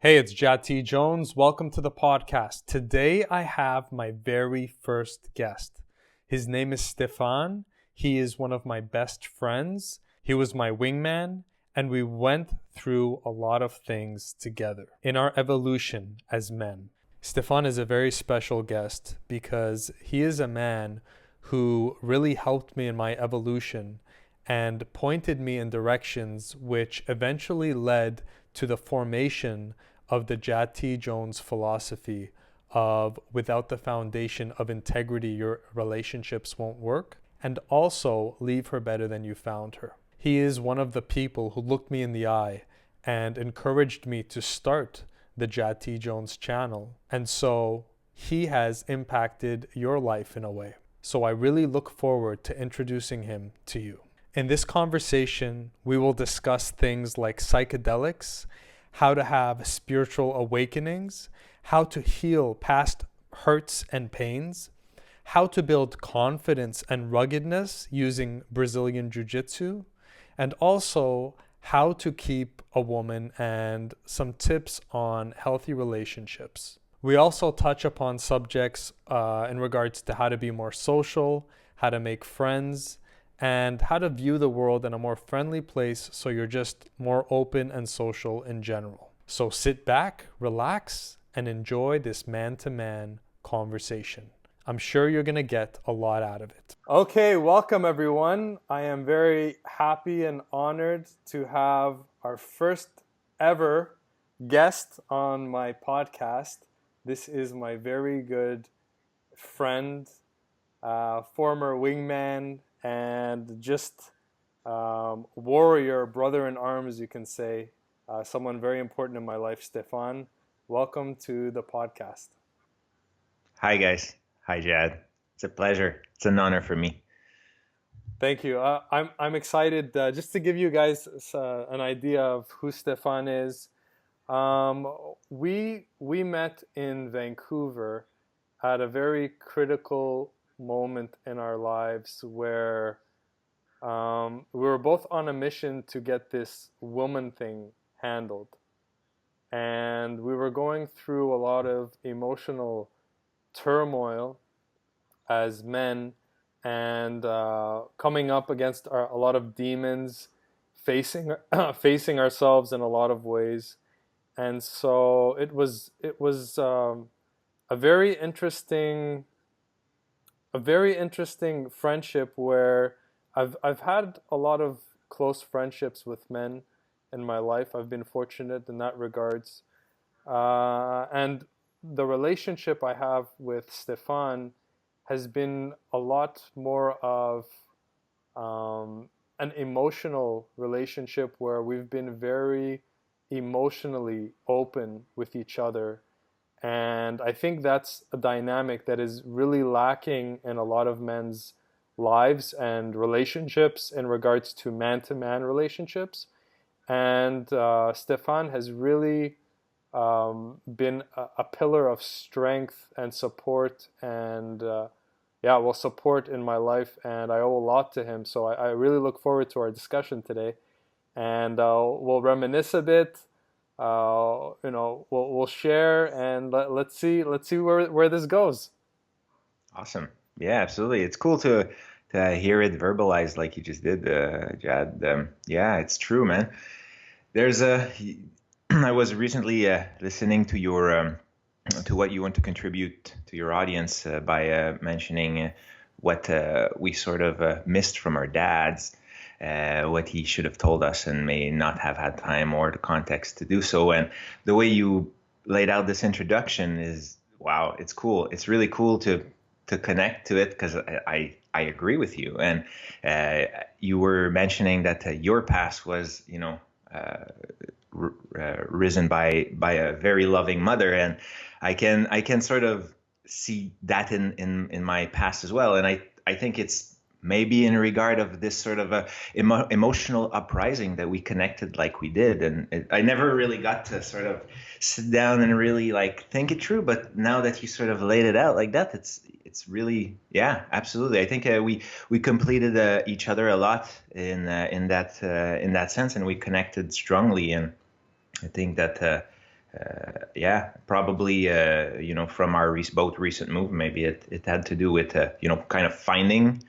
Hey, it's Jati Jones. Welcome to the podcast. Today I have my very first guest. His name is Stephane. He is one of my best friends. He was my wingman, and we went through a lot of things together in our evolution as men. Stephane is a very special guest because he is a man who really helped me in my evolution and pointed me in directions which eventually led to the formation of the Jati Jones philosophy of without the foundation of integrity, your relationships won't work, and also leave her better than you found her. He is one of the people who looked me in the eye and encouraged me to start the Jati Jones channel. And so he has impacted your life in a way. So I really look forward to introducing him to you. In this conversation, we will discuss things like psychedelics, how to have spiritual awakenings, how to heal past hurts and pains, how to build confidence and ruggedness using Brazilian Jiu-Jitsu, and also how to keep a woman and some tips on healthy relationships. We also touch upon subjects in regards to how to be more social, how to make friends, and how to view the world in a more friendly place so you're just more open and social in general. So sit back, relax, and enjoy this man-to-man conversation. I'm sure you're going to get a lot out of it. Okay, welcome everyone. I am very happy and honored to have our first ever guest on my podcast. This is my very good friend, former wingman, and just warrior, brother in arms, you can say, someone very important in my life, Stephane. Welcome to the podcast. Hi, guys. Hi, Jad. It's a pleasure. It's an honor for me. Thank you. I'm excited. Just to give you guys an idea of who Stephane is, we met in Vancouver at a very critical moment in our lives where we were both on a mission to get this woman thing handled. And we were going through a lot of emotional turmoil as men and coming up against a lot of demons, facing ourselves in a lot of ways. And so it was a very interesting friendship where I've had a lot of close friendships with men in my life. I've been fortunate in that regards. And the relationship I have with Stephane has been a lot more of an emotional relationship where we've been very emotionally open with each other. And I think that's a dynamic that is really lacking in a lot of men's lives and relationships in regards to man-to-man relationships. And Stephane has really been a pillar of strength and support and support in my life, and I owe a lot to him. So I really look forward to our discussion today, and we'll reminisce a bit. We'll share, and let's see where this goes. Awesome. Yeah, absolutely. It's cool to hear it verbalized like you just did, Jad. Yeah, it's true, man. I was recently listening to your to what you want to contribute to your audience by mentioning what we sort of missed from our dads, what he should have told us and may not have had time or the context to do so. And the way you laid out this introduction is, wow, it's cool. It's really cool to connect to it because I agree with you. And you were mentioning that your past was, risen by a very loving mother, and I can sort of see that in my past as well. And I think it's maybe in regard of this sort of a emotional uprising that we connected like we did, and I never really got to sort of sit down and really like think it through. But now that you sort of laid it out like that, it's really, yeah, absolutely. I think we completed each other a lot in that sense, and we connected strongly. And I think that Yeah, probably, from our both recent move, maybe it had to do with, kind of finding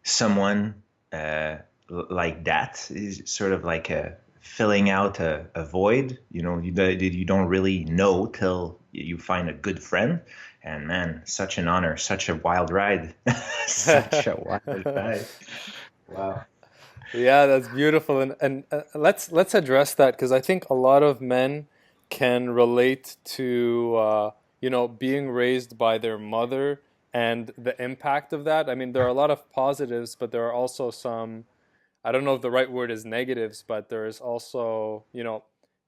someone uh, like that is sort of like filling out a void. You don't really know till you find a good friend. And man, such an honor, such a wild ride, such a wild ride. Wow. Yeah, that's beautiful, and let's address that because I think a lot of men can relate to being raised by their mother and the impact of that. I mean, there are a lot of positives, but there are also some, I don't know if the right word is negatives, but there is also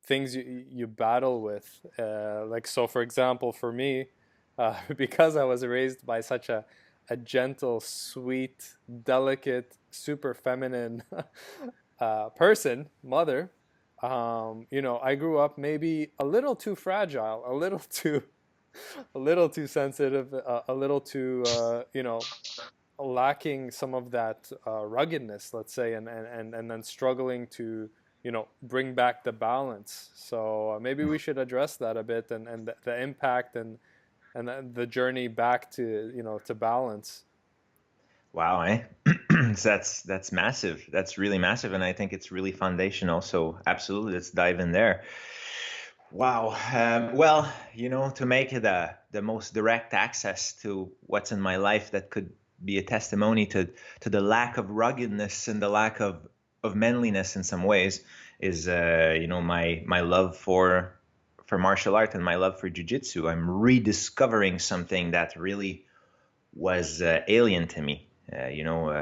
things you battle with. Like so, for example, for me, because I was raised by such a gentle, sweet, delicate, super feminine person, mother. I grew up maybe a little too fragile, a little too, a little too sensitive, a little too, lacking some of that ruggedness, let's say, and then struggling to, bring back the balance. So maybe we should address that a bit and the impact and the journey back to, to balance. Wow, eh? That's massive. That's really massive, and I think it's really foundational. So absolutely, let's dive in there. Wow. Well, to make it the most direct access to what's in my life that could be a testimony to the lack of ruggedness and the lack of manliness in some ways is my love for martial art and my love for jiu-jitsu. I'm rediscovering something that really was alien to me.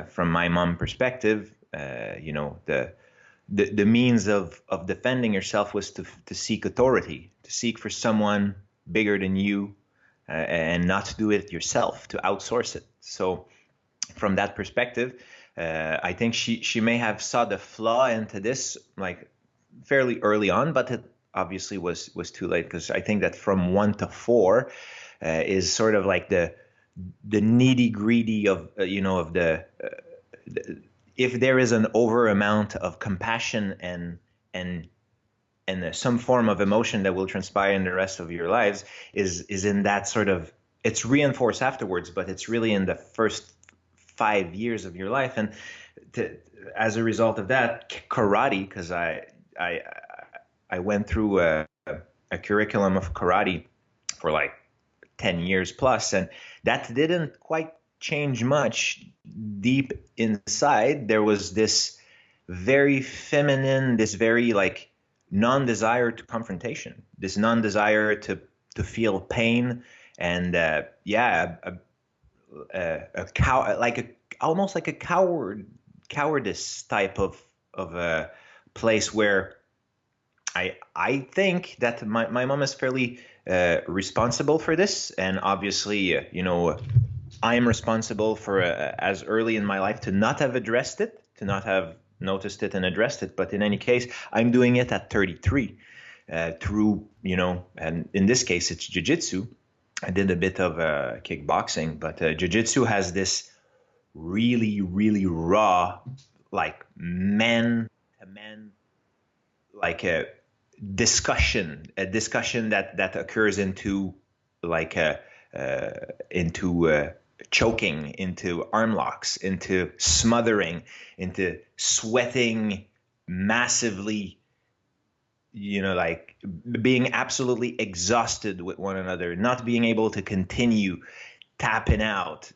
From my mom perspective, the means of defending yourself was to seek authority, to seek for someone bigger than you, and not to do it yourself, to outsource it. So from that perspective, I think she may have saw the flaw into this like fairly early on, but it obviously was too late, because I think that from 1 to 4 is sort of like the nitty gritty of if there is an over amount of compassion and some form of emotion that will transpire in the rest of your lives is in that sort of, it's reinforced afterwards, but it's really in the first 5 years of your life. And as a result of that, karate, because I went through a curriculum of karate for like 10 years plus, and that didn't quite change much. Deep inside, there was this very feminine, this very like non-desire to confrontation, this non-desire to feel pain, and a cow, like almost like a cowardice type of a place where I think that my mom is fairly responsible for this, and obviously, I am responsible for as early in my life to not have addressed it, to not have noticed it and addressed it. But in any case, I'm doing it at 33 through, and in this case, it's jiu-jitsu. I did a bit of kickboxing, but jiu-jitsu has this really, really raw, like man to man, like a discussion that occurs into like into choking, into arm locks, into smothering, into sweating massively, like being absolutely exhausted with one another, not being able to continue, tapping out,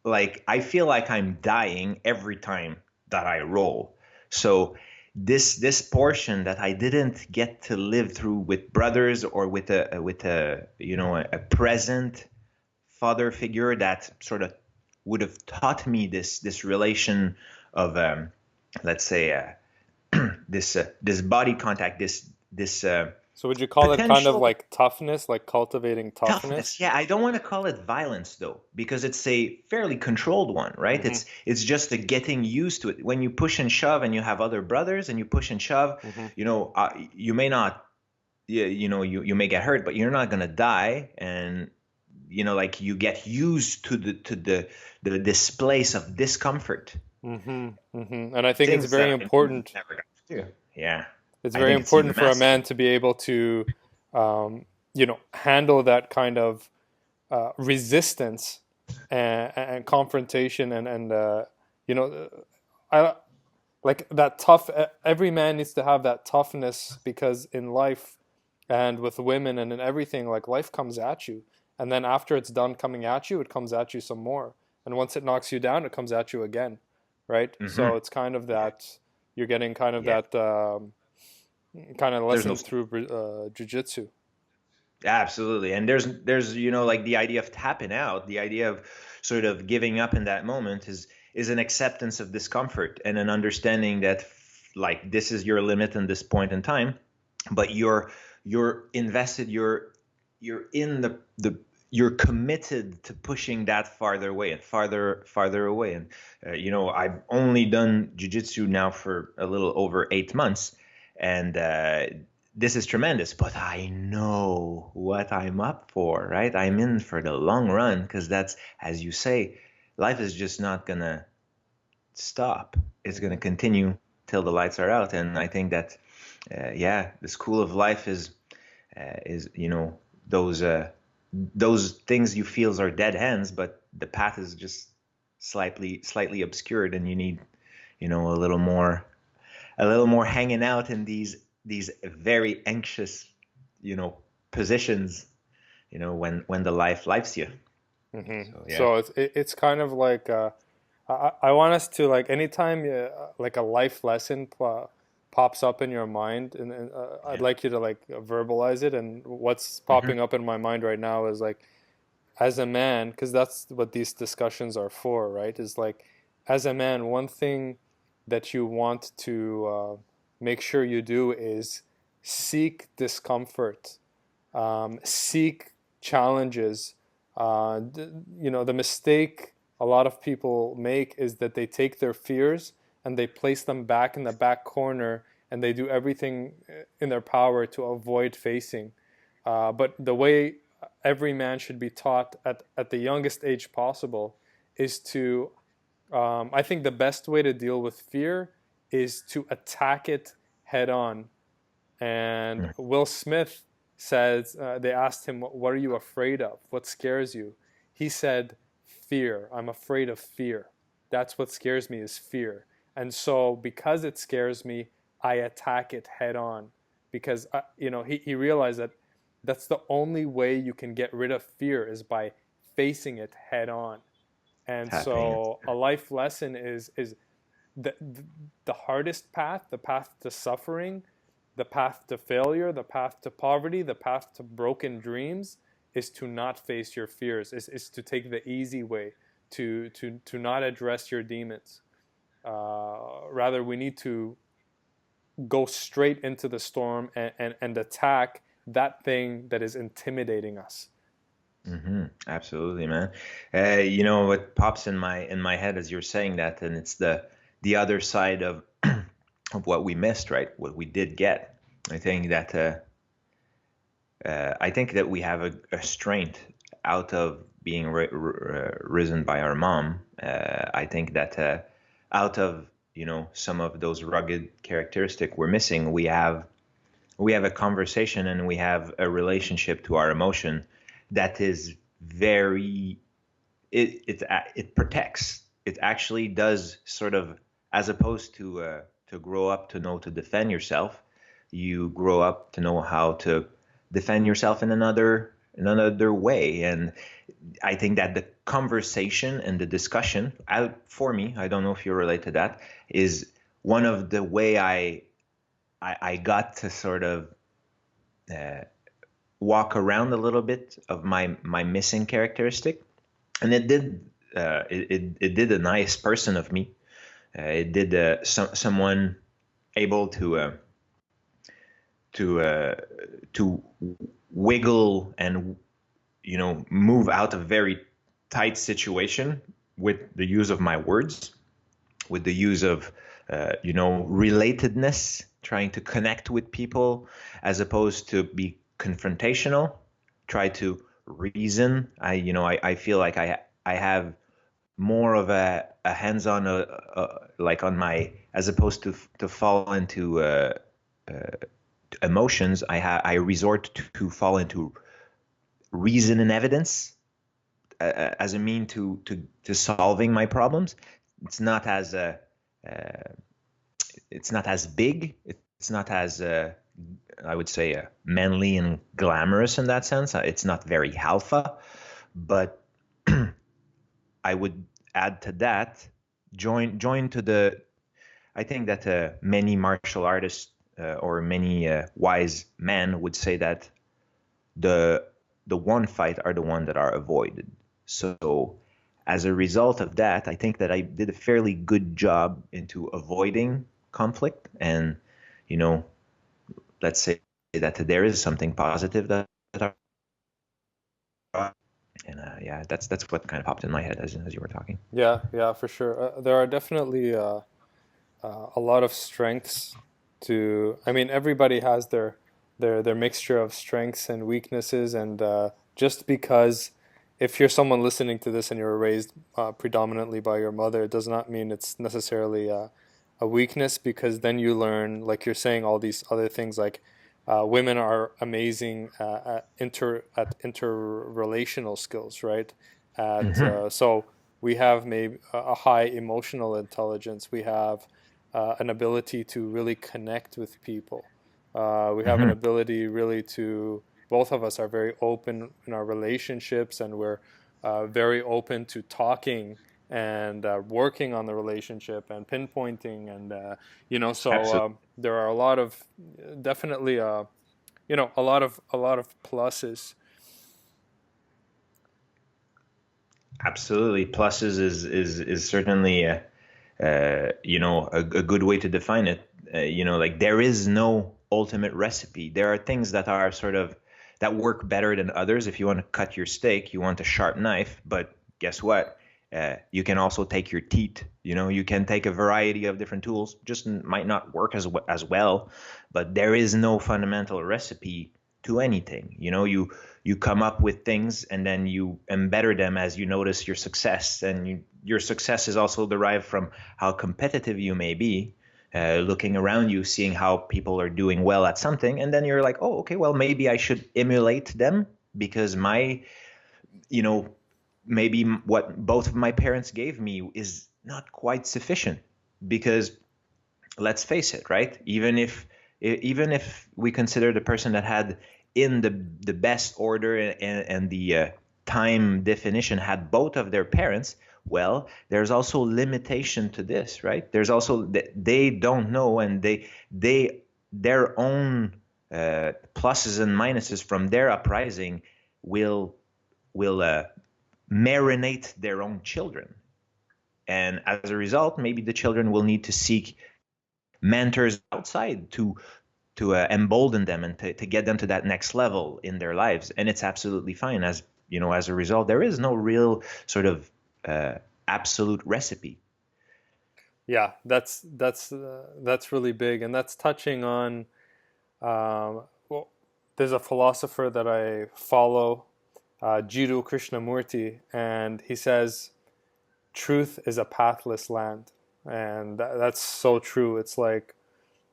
like I feel like I'm dying every time that I roll. So this portion that I didn't get to live through with brothers or with a present father figure that sort of would have taught me this relation of let's say this body contact, this So would you call it kind of potential like toughness, like cultivating toughness. toughness? Yeah, I don't want to call it violence though, because it's a fairly controlled one, right? Mm-hmm. It's just a getting used to it. When you push and shove, and you have other brothers, and you push and shove, Mm-hmm. you may not, yeah, you may get hurt, but you're not gonna die, and like you get used to the this place of discomfort, Mm-hmm. Mm-hmm. And I think it's things that very I important. never got to do. Yeah. It's I very think it's even important for a massive. man to be able to, handle that kind of resistance and confrontation and you know, I like that tough. Every man needs to have that toughness because in life and with women and in everything, like life comes at you, and then after it's done coming at you, it comes at you some more, and once it knocks you down, it comes at you again, right? Hmm. So it's kind of that you're getting kind of Yeah, that kind of there's no lesson through jujitsu. absolutely, and there's like the idea of tapping out, the idea of sort of giving up in that moment is an acceptance of discomfort and an understanding that like this is your limit in this point in time, but you're invested, you're in the you're committed to pushing that farther away and farther away. And I've only done jiu-jitsu now for a little over 8 months, and this is tremendous, but I know what I'm up for, right? I'm in for the long run because that's, as you say, life is just not gonna stop. It's gonna Hmm. continue till the lights are out. And I think that, yeah, the school of life is those things you feel are dead ends, but the path is just slightly obscured, and you need a little more hanging out in these very anxious you know positions, when the lifes you. So yeah. So it's kind of like I want us to like anytime like a life lesson pops up in your mind, and I'd Yeah. like you to like verbalize it. And what's Hmm. popping up in my mind right now is like, as a man, because that's what these discussions are for, right? Is like, as a man, one thing that you want to make sure you do is seek discomfort, seek challenges. The mistake a lot of people make is that they take their fears and they place them back in the back corner and they do everything in their power to avoid facing. But the way every man should be taught at the youngest age possible is to, I think the best way to deal with fear is to attack it head on. And Will Smith says, they asked him, "What are you afraid of? What scares you?" He said, "Fear. I'm afraid of fear. That's what scares me is fear. And so, because it scares me, I attack it head on." Because, he realized that that's the only way you can get rid of fear is by facing it head on. And Tapping it. so, a life lesson is the, the hardest path, the path to suffering, the path to failure, the path to poverty, the path to broken dreams is to not face your fears, is to take the easy way, to not address your demons. Rather, we need to go straight into the storm and attack that thing that is intimidating us. Absolutely, man. What pops in my head as you're saying that, and it's the other side of of what we missed, right? What we did get. I think that we have a strength out of being risen by our mom. I think that out of some of those rugged characteristics we're missing, we have a conversation and we have a relationship to our emotion that is very it protects. It actually does sort of, as opposed to grow up to know to defend yourself, you grow up to know how to defend yourself in another way. And I think that the conversation and the discussion, for me, I don't know if you relate to that, is one of the way I got to sort of uh, walk around a little bit of my missing characteristic, and it did a nice person of me. It did someone able to uh, to wiggle and move out of very tight situation with the use of my words, with the use of relatedness, trying to connect with people as opposed to be confrontational, try to reason. I feel like I have more of a hands-on like on my, as opposed to fall into emotions, I resort to fall into reason and evidence as a mean to solving my problems. It's not as it's not as big. It's not as I would say manly and glamorous in that sense. It's not very alpha, but I would add to that, join to the. I think that many martial artists or many wise men would say that the one fight are the one that are avoided. So as a result of that, I think that I did a fairly good job into avoiding conflict, and you know, let's say that there is something positive that and yeah, that's what kind of popped in my head as you were talking. Yeah, yeah, for sure. There are definitely a lot of strengths to. I mean, everybody has their mixture of strengths and weaknesses, and just because if you're someone listening to this and you were raised predominantly by your mother, it does not mean it's necessarily a weakness, because then you learn, like you're saying, all these other things like women are amazing at interrelational skills, right? At Mm-hmm. so we have maybe a high emotional intelligence. We have an ability to really connect with people. We have an Mm-hmm. ability really to. Both of us are very open in our relationships, and we're very open to talking and working on the relationship and pinpointing, and so Absolutely. there are a lot of definitely a lot of pluses. Absolutely. Pluses is certainly a good way to define it. Like there is no ultimate recipe. There are things that are sort of that work better than others. If you want to cut your steak, you want a sharp knife, but guess what? You can also take your teeth. You can take a variety of different tools. Just might not work as well, but there is no fundamental recipe to anything. You come up with things and then you embetter them as you notice your success, and your success is also derived from how competitive you may be, looking around you, seeing how people are doing well at something, and then you're like, oh, okay, well, maybe I should emulate them because you know maybe what both of my parents gave me is not quite sufficient. Because let's face it, right? Even if we consider the person that had in the best order and the time definition had both of their parents, well, there's also limitation to this, right? There's also they don't know, and their own pluses and minuses from their uprising will marinate their own children. And as a result, maybe the children will need to seek mentors outside to embolden them and to get them to that next level in their lives. And it's absolutely fine. As a result, there is no real sort of absolute recipe. Yeah, that's really big, and that's touching on. Well, there's a philosopher that I follow, Jiddu Krishnamurti, and he says, "Truth is a pathless land," and that's so true. It's like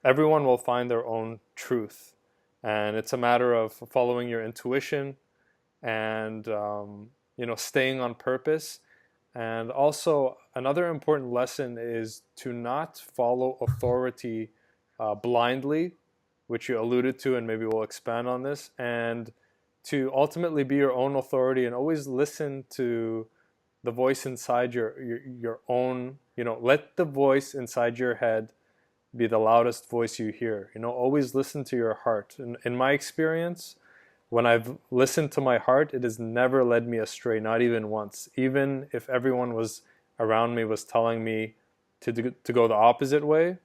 everyone will find their own truth, and it's a matter of following your intuition and staying on purpose. And also, another important lesson is to not follow authority blindly, which you alluded to, and maybe we'll expand on this, and to ultimately be your own authority and always listen to the voice inside your own. Let the voice inside your head be the loudest voice you hear. Always listen to your heart. And in my experience, when I've listened to my heart, it has never led me astray, not even once. Even if everyone was around me was telling me to go the opposite way,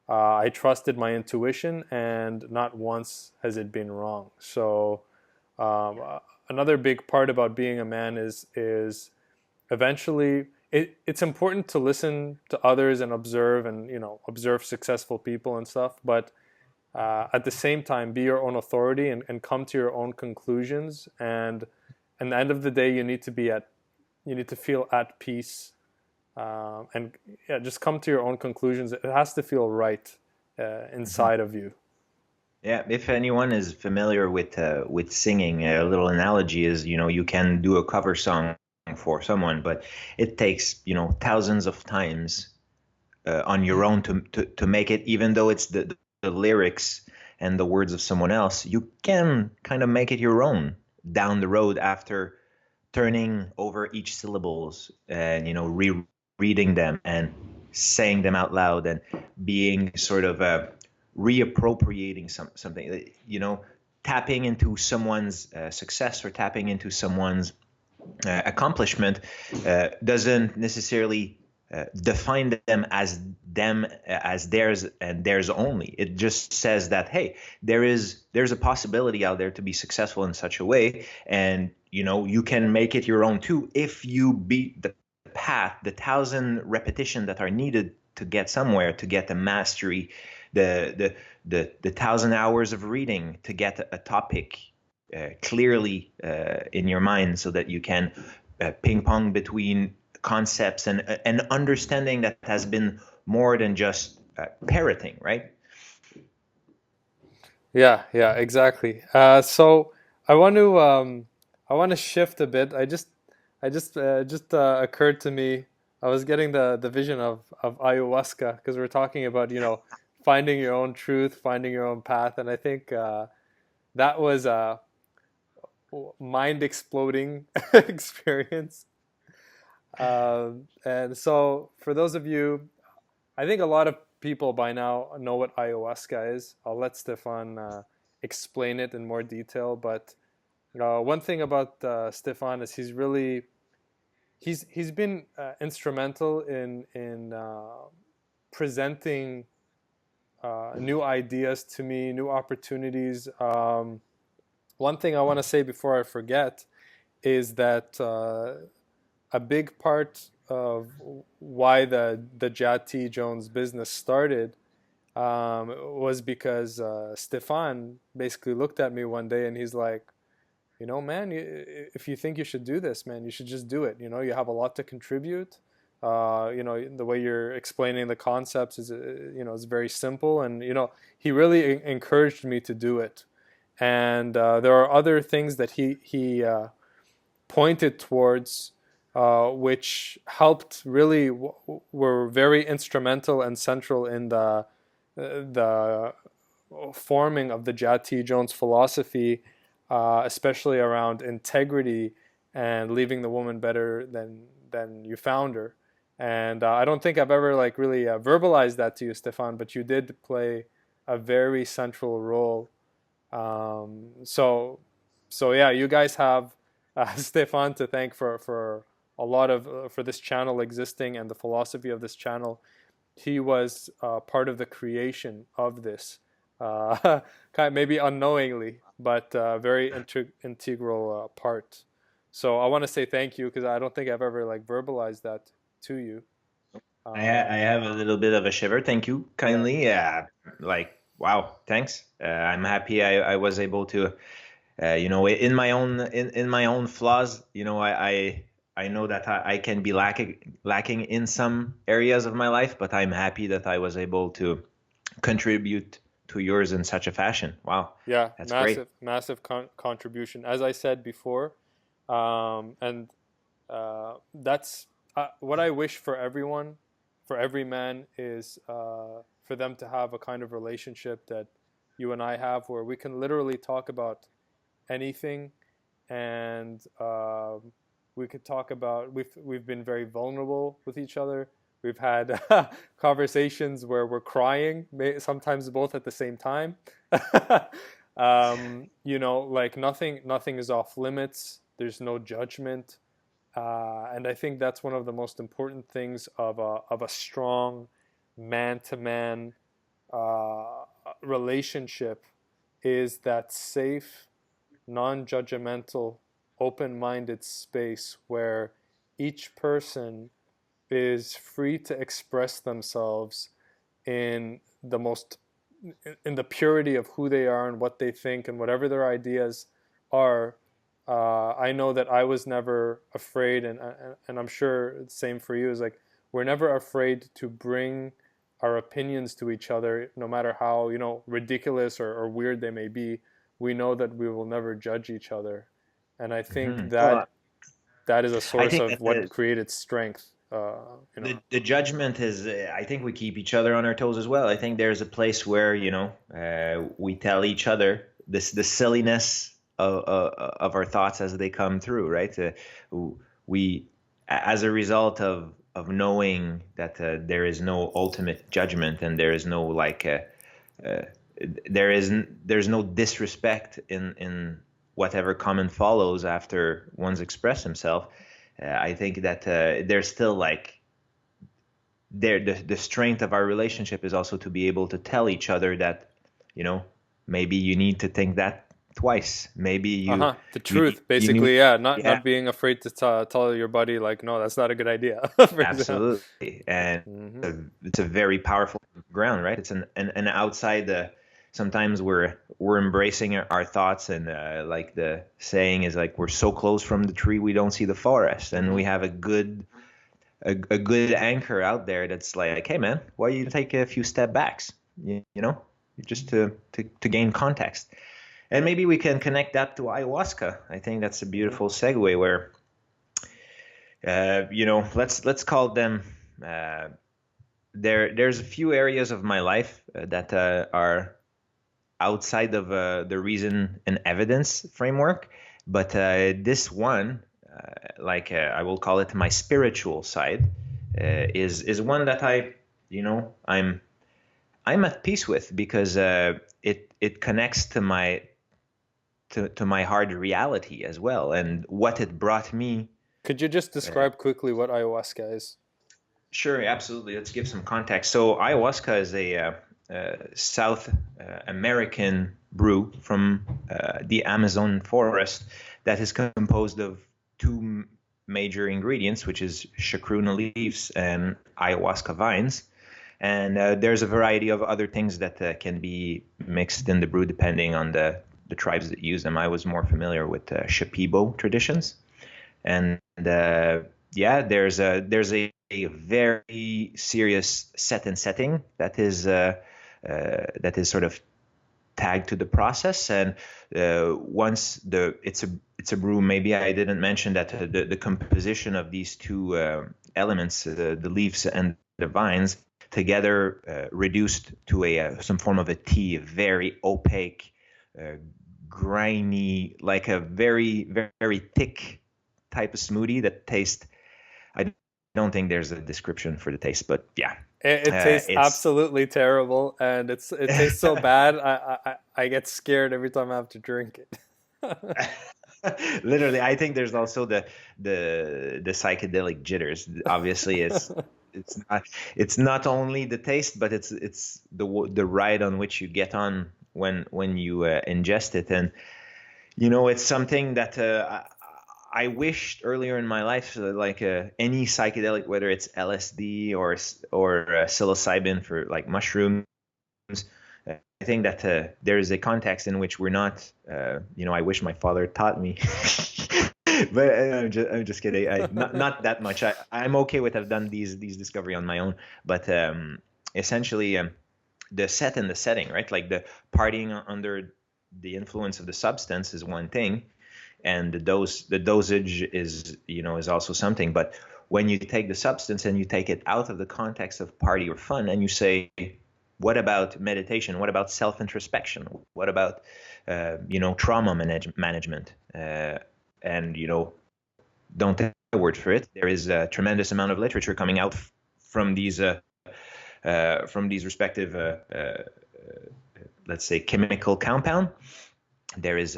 I trusted my intuition, and not once has it been wrong. So another big part about being a man is eventually it's important to listen to others and observe, and observe successful people and stuff, but at the same time be your own authority, and come to your own conclusions. And at the end of the day, you need to feel at peace, and yeah, just come to your own conclusions. It has to feel right Mm-hmm. inside of you. Yeah, if anyone is familiar with singing, a little analogy is, you can do a cover song for someone, but it takes, thousands of times on your own to make it, even though it's the lyrics and the words of someone else, you can kind of make it your own down the road after turning over each syllables and, rereading them and saying them out loud and being sort of reappropriating something, tapping into someone's success or tapping into someone's accomplishment doesn't necessarily define them as theirs and theirs only. It just says that, hey, there's a possibility out there to be successful in such a way, and you can make it your own too if you beat the path, the thousand repetition that are needed to get somewhere, to get the mastery, the thousand hours of reading to get a topic clearly in your mind, so that you can ping pong between concepts and an understanding that has been more than just parroting, right? Yeah, yeah, exactly. So I want to shift a bit. I just occurred to me. I was getting the vision of ayahuasca because we're talking about, finding your own truth, finding your own path, and I think that was a mind exploding experience. And so, for those of you, I think a lot of people by now know what ayahuasca is. I'll let Stefan explain it in more detail. But one thing about Stefan is he's been instrumental in presenting new ideas to me, new opportunities. One thing I want to say before I forget is that a big part of why the Jati Jones business started was because Stefan basically looked at me one day and he's like, man, if you think you should do this, man, you should just do it. You have a lot to contribute. The way you're explaining the concepts is very simple, and he really encouraged me to do it. And there are other things that he pointed towards, which helped really were very instrumental and central in the forming of the Jati Jones philosophy, especially around integrity and leaving the woman better than you found her. And I don't think I've ever like really verbalized that to you, Stefan, but you did play a very central role. So yeah, you guys have Stefan to thank for a lot of for this channel existing and the philosophy of this channel. He was part of the creation of this, kind of maybe unknowingly, but very integral part. So I want to say thank you because I don't think I've ever like verbalized that to you. I Um, have a little bit of a shiver. Thank you yeah, kindly. Like, wow, thanks. I'm happy I was able to, in my own flaws, I know that I can be lacking in some areas of my life, but I'm happy that I was able to contribute to yours in such a fashion. Wow, yeah, that's great. massive contribution. As I said before, and that's what I wish for everyone, for every man, is for them to have a kind of relationship that you and I have, where we can literally talk about anything, and we could talk about we've been very vulnerable with each other. We've had conversations where we're crying, sometimes both at the same time. Like nothing is off limits. There's no judgment, and I think that's one of the most important things of a strong man-to-man relationship, is that safe, non-judgmental, open-minded space where each person is free to express themselves in the most in the purity of who they are and what they think and whatever their ideas are. I know that I was never afraid, and I'm sure the same for you. Is like we're never afraid to bring our opinions to each other, no matter how, ridiculous or weird they may be, we know that we will never judge each other. And I think Well, that is a I source think of that what created strength. the judgment is, I think we keep each other on our toes as well. I think there's a place where, we tell each other the silliness of our thoughts as they come through, right? We, as a result of knowing that there is no ultimate judgment, and there is no uh, there's no disrespect in whatever comment follows after one's expressed himself. I think that there's still the strength of our relationship is also to be able to tell each other that, maybe you need to think that twice. Maybe The you need truth, basically. Yeah, not yeah, not being afraid to tell your buddy, like, no, that's not a good idea. For example. absolutely. And Hmm. it's a very powerful ground, right? It's an outside sometimes we're embracing our thoughts, and like the saying is, like, we're so close from the tree we don't see the forest, and we Hmm. have a good anchor out there that's like, hey man, why don't you take a few step backs, just to gain context. And maybe we can connect that to ayahuasca. I think that's a Hmm. beautiful segue where let's call them there's a few areas of my life that are outside of the reason and evidence framework, but this one, I will call it my spiritual side, is one that I'm at peace with, because it connects to my hard reality as well, and what it brought me. Could you just Uh, describe quickly what ayahuasca is? sure, absolutely. Let's give some context. So ayahuasca is a South American brew from the Amazon forest that is composed of two major ingredients, which is chacruna leaves and ayahuasca vines. And there's a variety of other things that can be mixed in the brew depending on the tribes that use them. I was more familiar with Shipibo traditions. And yeah, there's a very serious set and setting that is sort of tagged to the process. And once it's a brew. Maybe I didn't mention that the composition of these two elements, the leaves and the vines, together reduced to some form of a tea, a very opaque, uh, grimy, like a very very thick type of smoothie that tastes. I don't think there's a description for the taste, but yeah, It tastes it's absolutely terrible, and it tastes so bad. I get scared every time I have to drink it. literally. I think there's also the psychedelic jitters. Obviously, it's not only the taste, but it's the ride on which you get on when you ingest it. And it's something that I wished earlier in my life, any psychedelic, whether it's LSD or psilocybin for like mushrooms. I think that there is a context in which we're not. I wish my father taught me, but I'm just kidding. Not that much. I'm okay with have done these discovery on my own, but essentially the set and the setting, right? Like the partying under the influence of the substance is one thing, and the dosage is also something. But when you take the substance and you take it out of the context of party or fun, and you say, what about meditation? What about self-introspection? What about trauma management? And don't take a word for it. There is a tremendous amount of literature coming out from these respective let's say chemical compound. There is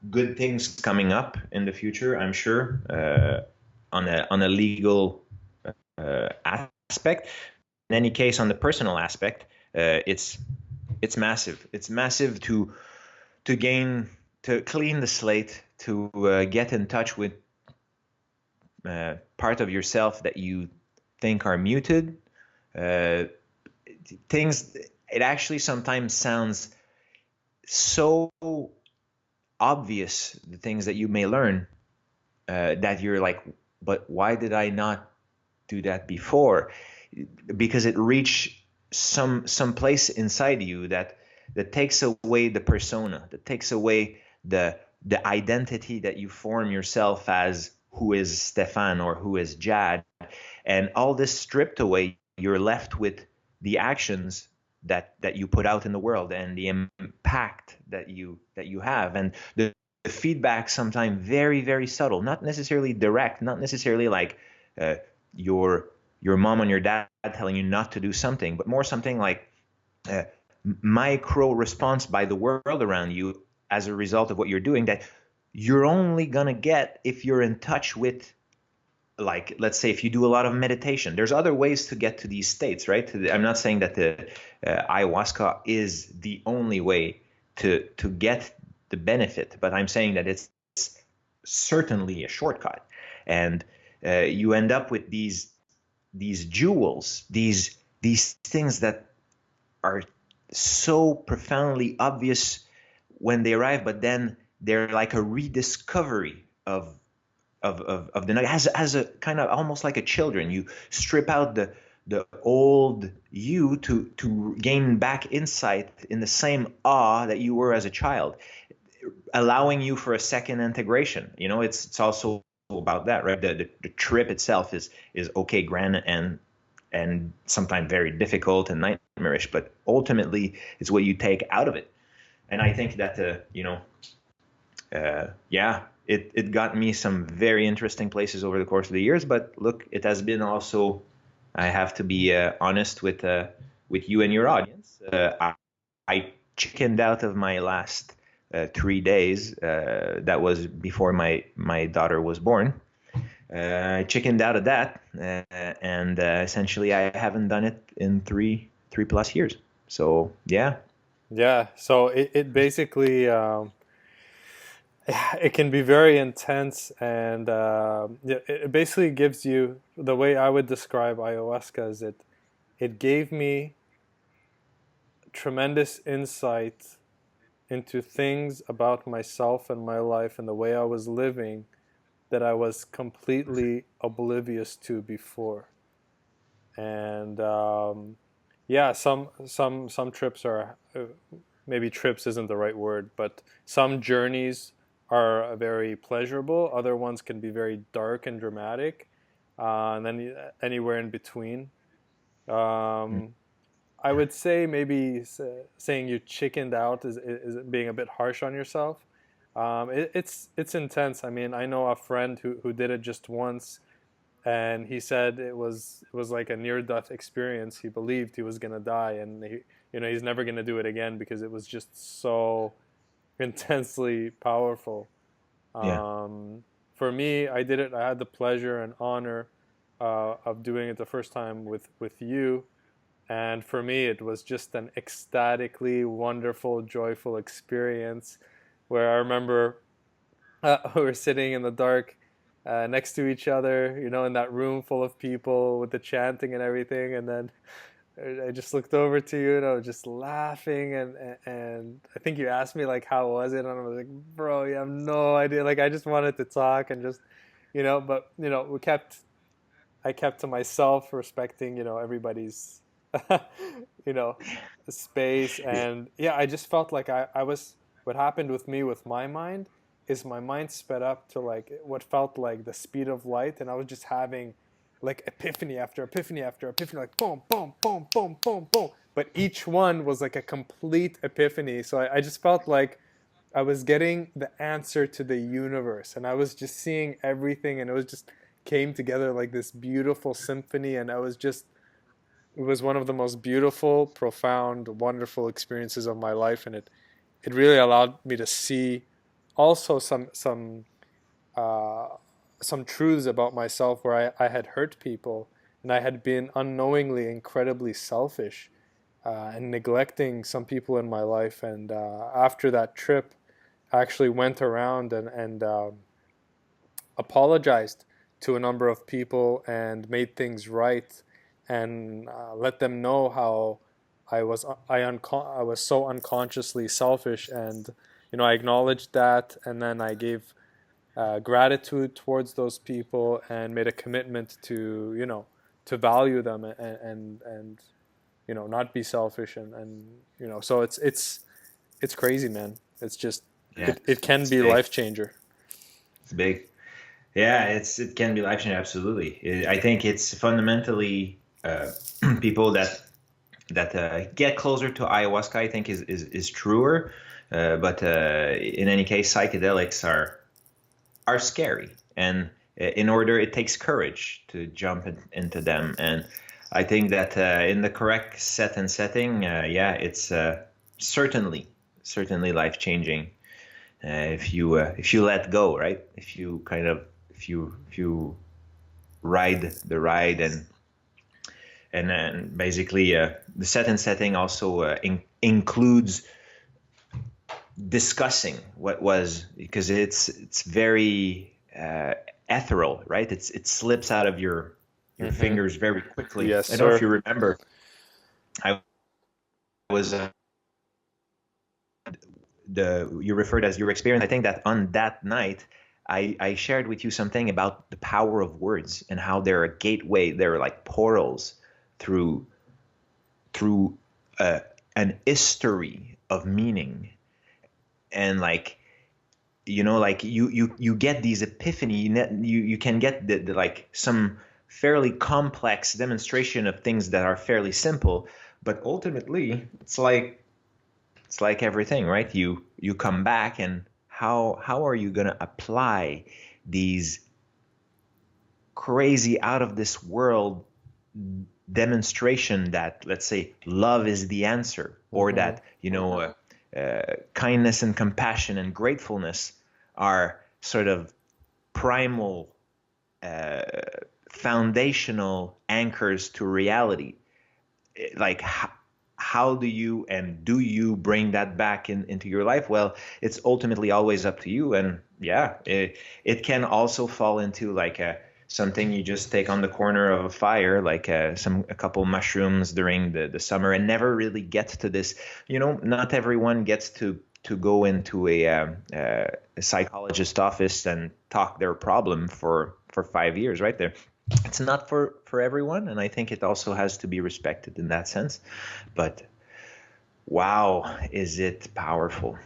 good things coming up in the future, I'm sure, on a legal aspect. In any case, on the personal aspect, it's massive. It's massive to clean the slate, to get in touch with part of yourself that you think are muted. Uh, Things. It actually sometimes sounds so obvious, the things that you may learn, that you're like, but why did I not do that before? because it reach some place inside you that takes away the persona, that takes away the identity that you form yourself as, who is Stephane or who is Jad, and all this stripped away, you're left with the actions that you put out in the world and the impact that you have, and the feedback sometimes very, very subtle, not necessarily direct, not necessarily like uh, your your mom and your dad telling you not to do something, but more something like uh, micro response by the world around you as a result of what you're doing, that you're only gonna get if you're in touch with, like, let's say if you do a lot of meditation. There's other ways to get to these states, right? I'm not saying that the ayahuasca is the only way to get the benefit, but I'm saying that it's certainly a shortcut, and you end up with these jewels, these things that are so profoundly obvious when they arrive, but then they're like a rediscovery of the nugget, as a kind of almost like a children. You strip out the old you to gain back insight in the same awe that you were as a child, allowing you for a second integration. It's also about that, right? The trip itself is okay, grand, and sometimes very difficult and nightmarish, but ultimately it's what you take out of it. And I think that yeah, it got me some very interesting places over the course of the years. But look, it has been also, I have to be honest with you and your audience. I chickened out of my last 3 days. That was before my daughter was born. I chickened out of that, and essentially I haven't done it in three plus years. So yeah. Yeah. So it basically it can be very intense, and it basically gives you, the way I would describe ayahuasca is it gave me tremendous insight into things about myself and my life and the way I was living that I was completely oblivious to before. And yeah, some trips are maybe trips isn't the right word, but some journeys are very pleasurable. Other ones can be very dark and dramatic, and then anywhere in between. Um, I would say maybe saying you chickened out is being a bit harsh on yourself. It's intense. I mean, I know a friend who did it just once, and he said it was like a near death experience. He believed he was gonna die, and he's never gonna do it again because it was just so intensely powerful. Yeah. For me, I did it. I had the pleasure and honor of doing it the first time with you, and for me, it was just an ecstatically wonderful, joyful experience where I remember we were sitting in the dark next to each other, in that room full of people with the chanting and everything. And then I just looked over to you and I was just laughing. And I think you asked me, like, how was it? And I was like, bro, you have no idea. Like, I just wanted to talk and just, but, I kept to myself, respecting, everybody's, you know, space. And yeah, I just felt like what happened with me with my mind is my mind sped up to like what felt like the speed of light. And I was just having like epiphany after epiphany after epiphany, like boom, boom, boom, boom, boom, boom. But each one was like a complete epiphany. So I just felt like I was getting the answer to the universe, and I was just seeing everything, and it was just came together like this beautiful symphony. And it was one of the most beautiful, profound, wonderful experiences of my life. And it really allowed me to see also uh, some truths about myself where I had hurt people, and I had been unknowingly incredibly selfish, and neglecting some people in my life. And after that trip, I actually went around and apologized to a number of people and made things right, and let them know how I was so unconsciously selfish. And I acknowledged that, and then I gave gratitude towards those people and made a commitment to to value them and not be selfish and so it's crazy, man. It's just Yeah, it can it's be big. life changer. It's big. Yeah, it can be life changing. Absolutely. I think it's fundamentally people that get closer to ayahuasca. I think is truer. But in any case, psychedelics are scary, and in order it takes courage to jump into them. And I think that in the correct setting, yeah, it's certainly life changing if you let go, right? If you ride the ride, and then basically the setting also includes discussing what was, because it's very ethereal, right? It slips out of your fingers very quickly. Yes, I don't know if sir. you remember. I was the you referred as your experience. I think that on that night, I shared with you something about the power of words and how they're a gateway. They're like portals through through uh, an history of meaning, and like like you get these epiphany. You can get the like some fairly complex demonstration of things that are fairly simple, but ultimately it's like everything, right? You come back, and how are you going to apply these crazy out of this world demonstration that, let's say, love is the answer, or that kindness and compassion and gratefulness are sort of primal foundational anchors to reality. Like how do you and do you bring that back into your life? Well, it's ultimately always up to you. And yeah, it can also fall into like something you just take on the corner of a fire, like a couple mushrooms during the summer, and never really get to this. Not everyone gets to go into a psychologist office and talk their problem for 5 years, right? There, it's not for everyone, and I think it also has to be respected in that sense. But wow, is it powerful?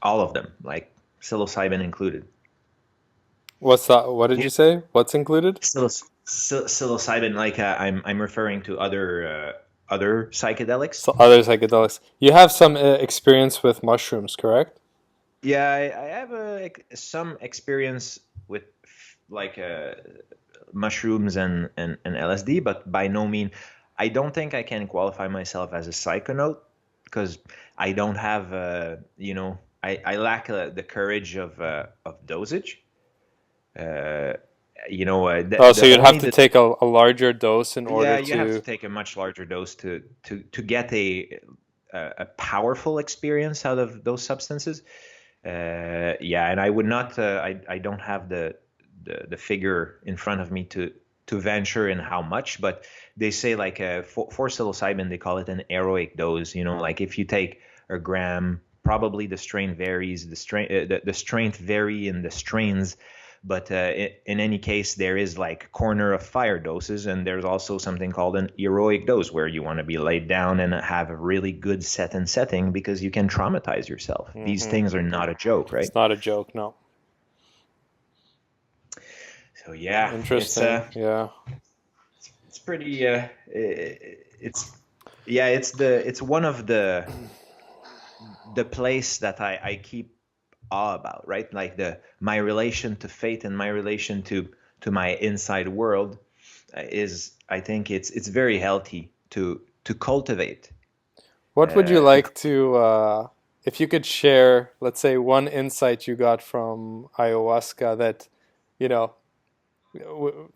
All of them, like psilocybin included. What's that? What did Yeah, you say? What's included? psilocybin, like I'm referring to other psychedelics. So other psychedelics. You have some experience with mushrooms, correct? Yeah, I have some experience with like mushrooms and LSD, but by no mean, I don't think I can qualify myself as a psychonaut, because I don't have, I lack the courage of dosage. Uh, Oh, so the you'd have only to the take a larger dose in yeah, order you have to to. take a much larger dose to get a powerful experience out of those substances. Yeah, and I would not. I don't have the figure in front of me to venture in how much, but they say like for psilocybin they call it an heroic dose. Like if you take a gram, probably the strain varies. The strength vary in the strains, but in any case, there is like corner of fire doses, and there's also something called an heroic dose, where you want to be laid down and have a really good setting, because you can traumatize yourself. These Hmm. things are not a joke, right? It's not a joke, no. So yeah, Interesting. Yeah. it's pretty it's yeah, it's one of the place that I keep awe about, right? Like the my relation to faith and my relation to my inside world is, I think it's very healthy to cultivate. What would you To like to, if you could share, let's say, one insight you got from ayahuasca that, you know,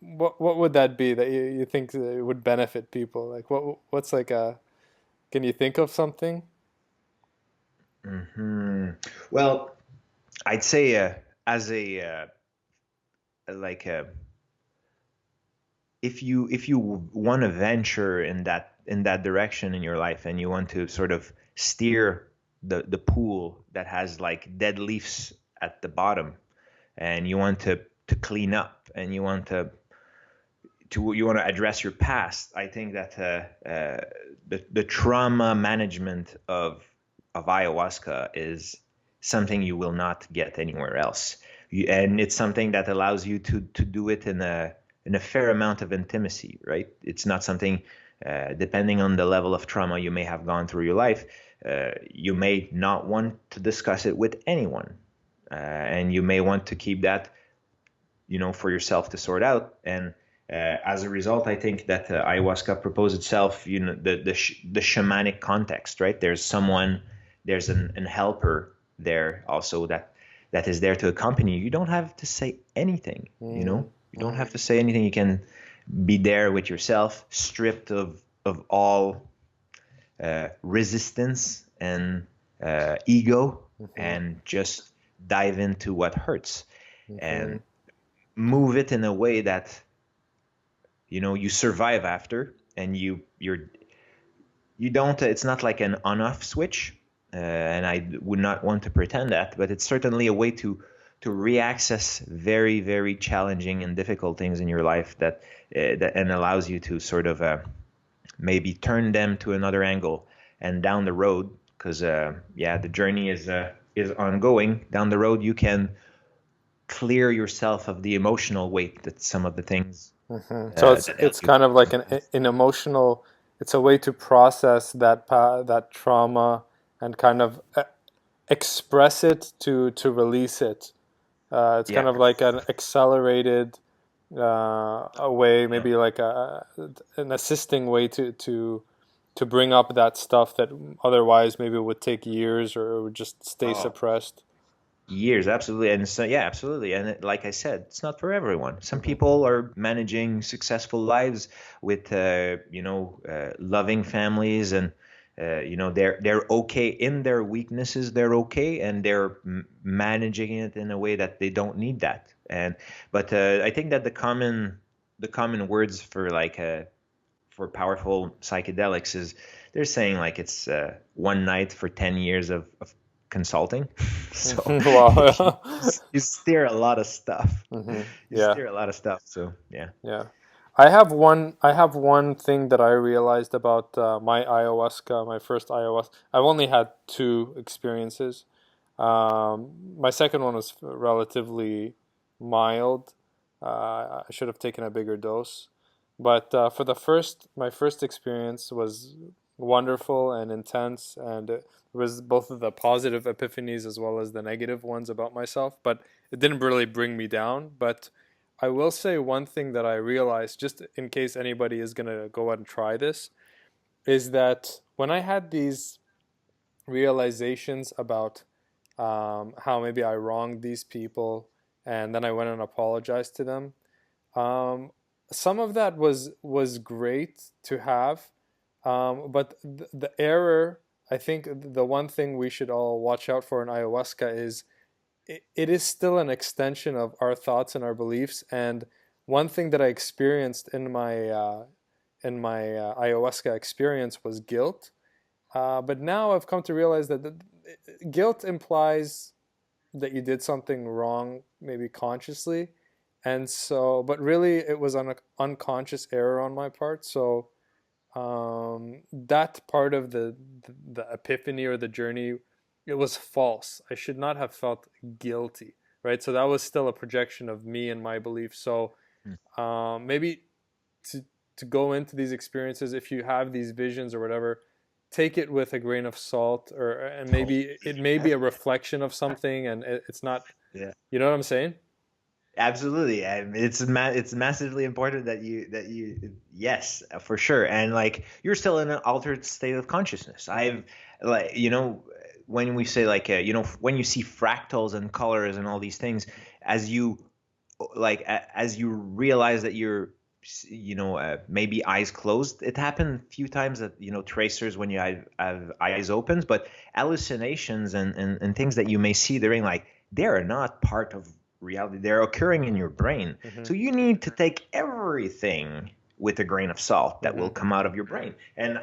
what would that be that you think would benefit people? Like, what's like a, can you think of something? Mhm. Well, I'd say as a like if you want to venture in that direction in your life, and you want to sort of steer the pool that has like dead leaves at the bottom, and you want to clean up, and you want you want to address your past, I think that the trauma management of ayahuasca is something you will not get anywhere else. And it's something that allows you to do it in a fair amount of intimacy, right? It's not something, depending on the level of trauma you may have gone through your life, you may not want to discuss it with anyone. And you may want to keep that, for yourself to sort out. And as a result, I think that ayahuasca proposed itself, the shamanic context, right? There's an helper there also that is there to accompany you. You don't have to say anything, You don't have to say anything. You can be there with yourself, stripped of all resistance and ego, and just dive into what hurts and move it in a way that you survive after, and you don't, it's not like an on-off switch, and I would not want to pretend that, but it's certainly a way to reaccess very, very challenging and difficult things in your life that and allows you to sort of maybe turn them to another angle, and down the road, because the journey is ongoing. Down the road, you can clear yourself of the emotional weight that some of the things. So it's kind of like an emotional. It's a way to process that trauma and kind of express it to release it. It's kind of like an accelerated a way, maybe like an assisting way to bring up that stuff that otherwise maybe would take years or would just stay suppressed. Years, absolutely. And so, yeah, absolutely. And like I said, it's not for everyone. Some people are managing successful lives with, loving families, and, they're okay in their weaknesses. They're okay, and they're managing it in a way that they don't need that. But I think that the common words for for powerful psychedelics is they're saying like it's one night for 10 years of consulting. So Wow. you steer a lot of stuff. Yeah. Steer a lot of stuff. So yeah. I have one thing that I realized about my ayahuasca, my first ayahuasca. I've only had 2 experiences. My second one was relatively mild. I should have taken a bigger dose, but for my first experience was wonderful and intense, and it was both of the positive epiphanies as well as the negative ones about myself. But it didn't really bring me down. But I will say one thing that I realized, just in case anybody is gonna go out and try this, is that when I had these realizations about how maybe I wronged these people, and then I went and apologized to them. Some of that was great to have, but the error, I think the one thing we should all watch out for in ayahuasca is it is still an extension of our thoughts and our beliefs. And one thing that I experienced in my ayahuasca experience was guilt. But now I've come to realize that guilt implies that you did something wrong, maybe consciously. And so, but really it was an unconscious error on my part. So that part of the epiphany or the journey, it was false. I should not have felt guilty, right? So that was still a projection of me and my beliefs. So maybe to go into these experiences, if you have these visions or whatever, take it with a grain of salt, and maybe it may be a reflection of something, and it's not. Yeah. You know what I'm saying? Absolutely. It's massively important that you yes, for sure. And like you're still in an altered state of consciousness. I've like when we say like when you see fractals and colors and all these things, as you realize that you're maybe eyes closed. It happened a few times that tracers when you have eyes open, but hallucinations and things that you may see during, like, they are not part of reality. They're occurring in your brain. So you need to take everything with a grain of salt that will come out of your brain. And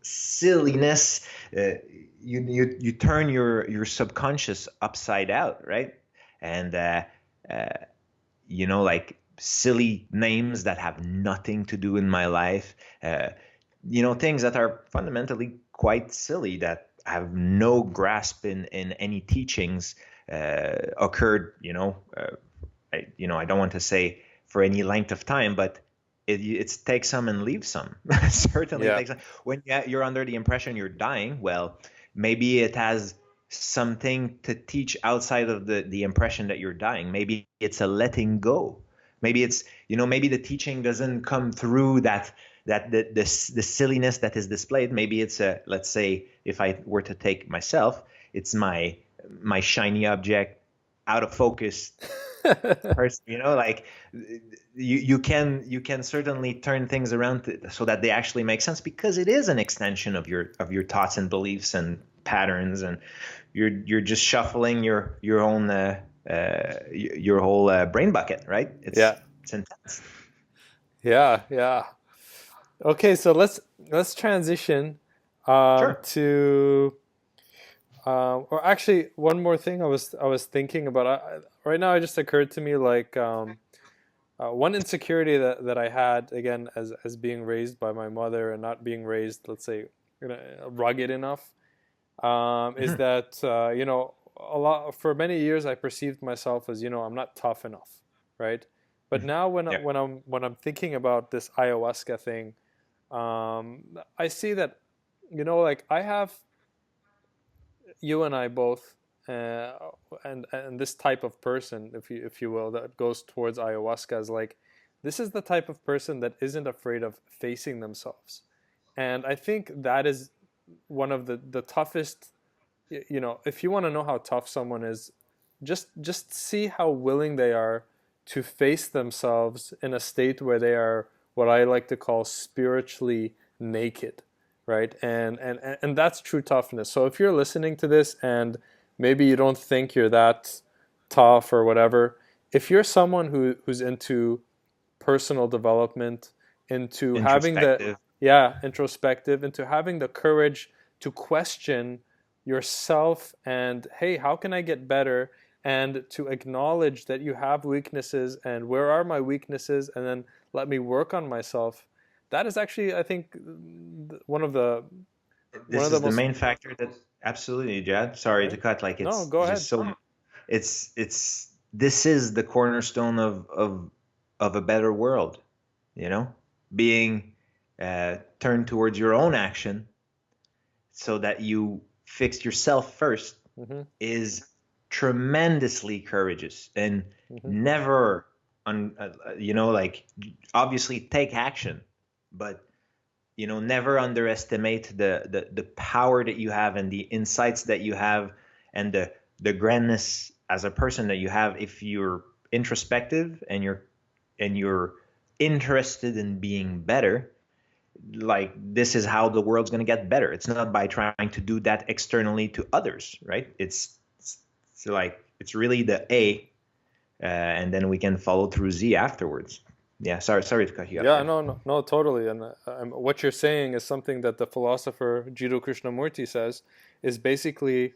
silliness, you turn your subconscious upside out, right? And like silly names that have nothing to do in my life, things that are fundamentally quite silly that have no grasp in any teachings occurred, I don't want to say for any length of time, but it's take some and leave some. Certainly Yeah. takes some. When you're under the impression you're dying, well, maybe it has something to teach outside of the impression that you're dying. Maybe it's a letting go. Maybe it's, maybe the teaching doesn't come through the silliness that is displayed. Maybe it's let's say, if I were to take myself, it's my shiny object out of focus person, like you can certainly turn things around so that they actually make sense, because it is an extension of your thoughts and beliefs and patterns, and you're just shuffling your own your whole brain bucket, right? Yeah. It's intense. Yeah. Yeah. Okay, so let's transition Sure. to or actually one more thing I was thinking about. Right now, it just occurred to me like one insecurity that I had, again, as being raised by my mother and not being raised, let's say, rugged enough, is Mhm. that a lot for many years I perceived myself as, I'm not tough enough, right? But Mhm. now Yeah. when I'm thinking about this ayahuasca thing, I see that, like I have, you and I both, uh, and this type of person, if you will, that goes towards ayahuasca, is like, this is the type of person that isn't afraid of facing themselves, and I think that is one of the toughest. If you want to know how tough someone is, just see how willing they are to face themselves in a state where they are what I like to call spiritually naked, right? And that's true toughness. So if you're listening to this and maybe you don't think you're that tough or whatever, if you're someone who's into personal development, into having the, Introspective. yeah, introspective, into having the courage to question yourself and, hey, how can I get better, and to acknowledge that you have weaknesses and where are my weaknesses, and then let me work on myself. That is actually, I think, one of the one This of the is the most. main factor that absolutely, Jad. Sorry to Right? cut. Like, No, it's go just ahead. so it's this is the cornerstone of a better world, being turned towards your own action so that you fix yourself first Hmm. is tremendously courageous, and Hmm. never like, obviously take action, but never underestimate the power that you have and the insights that you have, and the grandness as a person that you have if you're introspective and you're interested in being better. Like, this is how the world's going to get better. It's not by trying to do that externally to others, right? It's like, it's really the A, and then we can follow through Z afterwards. Yeah, sorry to cut you off Yeah, there. no, no, no, totally. And what you're saying is something that the philosopher Jiddu Krishnamurti says is basically,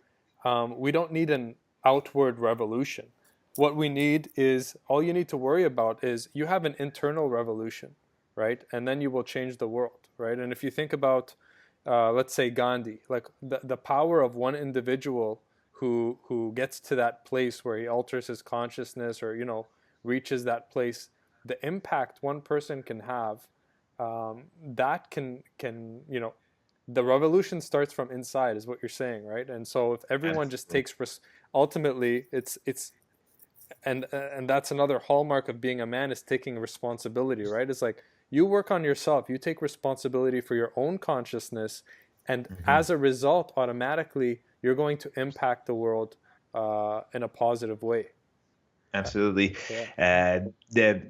we don't need an outward revolution. What we need is, all you need to worry about is you have an internal revolution, right? And then you will change the world, right? And if you think about, let's say Gandhi, like the power of one individual who gets to that place where he alters his consciousness, or reaches that place, the impact one person can have, that can the revolution starts from inside, is what you're saying, right? And so if everyone just Absolutely. takes ultimately, it's and that's another hallmark of being a man, is taking responsibility, right? It's like, you work on yourself, you take responsibility for your own consciousness, and Mhm. as a result, automatically you're going to impact the world in a positive way. Uh, Absolutely. yeah. The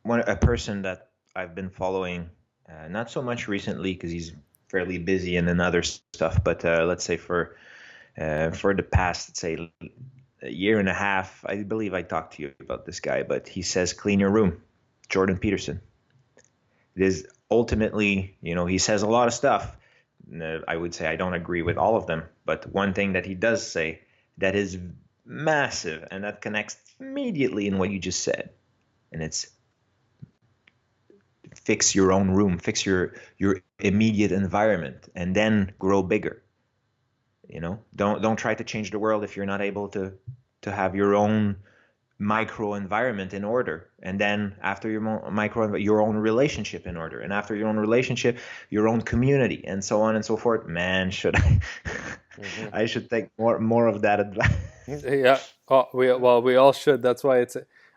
one a person that I've been following, not so much recently because he's fairly busy and in other stuff, but let's say for the past, let's say, a year and a half, I believe I talked to you about this guy, but he says, clean your room. Jordan Peterson. It is ultimately, he says a lot of stuff. I would say I don't agree with all of them, but one thing that he does say that is massive, and that connects immediately in what you just said. And it's fix your own room, fix your immediate environment, and then grow bigger. Don't try to change the world if you're not able to have your own micro environment in order, and then after your own relationship in order, and after your own relationship, your own community, and so on and so forth. Man, should I I should take more of that advice. Yeah. Oh, we all should. That's why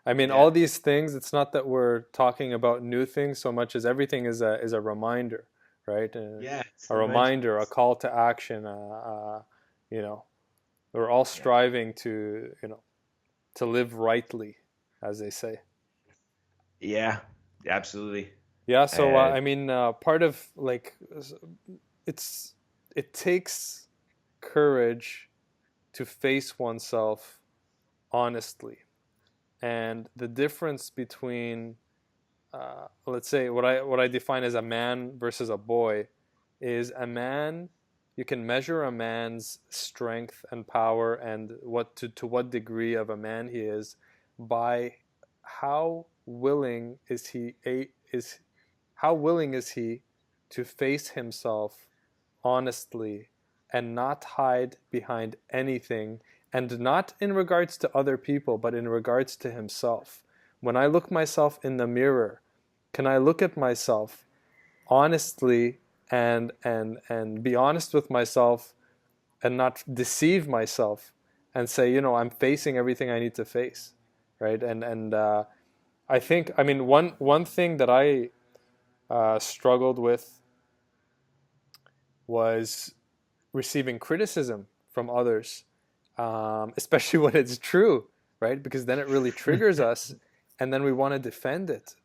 I mean, Yeah. all these things, it's not that we're talking about new things so much as everything is a reminder, right? Yeah, A so much. reminder, a call to action. You know, we're all Yeah. striving to live rightly, as they say. Yeah, absolutely. Yeah. So uh, I mean, part of like it's it takes courage to face oneself honestly, and the difference between let's say what I define as a man versus a boy is a man. You can measure a man's strength and power and to what degree of a man he is by how willing is he how willing is he to face himself honestly and not hide behind anything, and not in regards to other people but in regards to himself. When I look myself in the mirror, can I look at myself honestly and be honest with myself and not deceive myself and say, I'm facing everything I need to face, right? And I think, I mean, one thing that I struggled with was receiving criticism from others, especially when it's true, right? Because then it really triggers us, and then we want to defend it.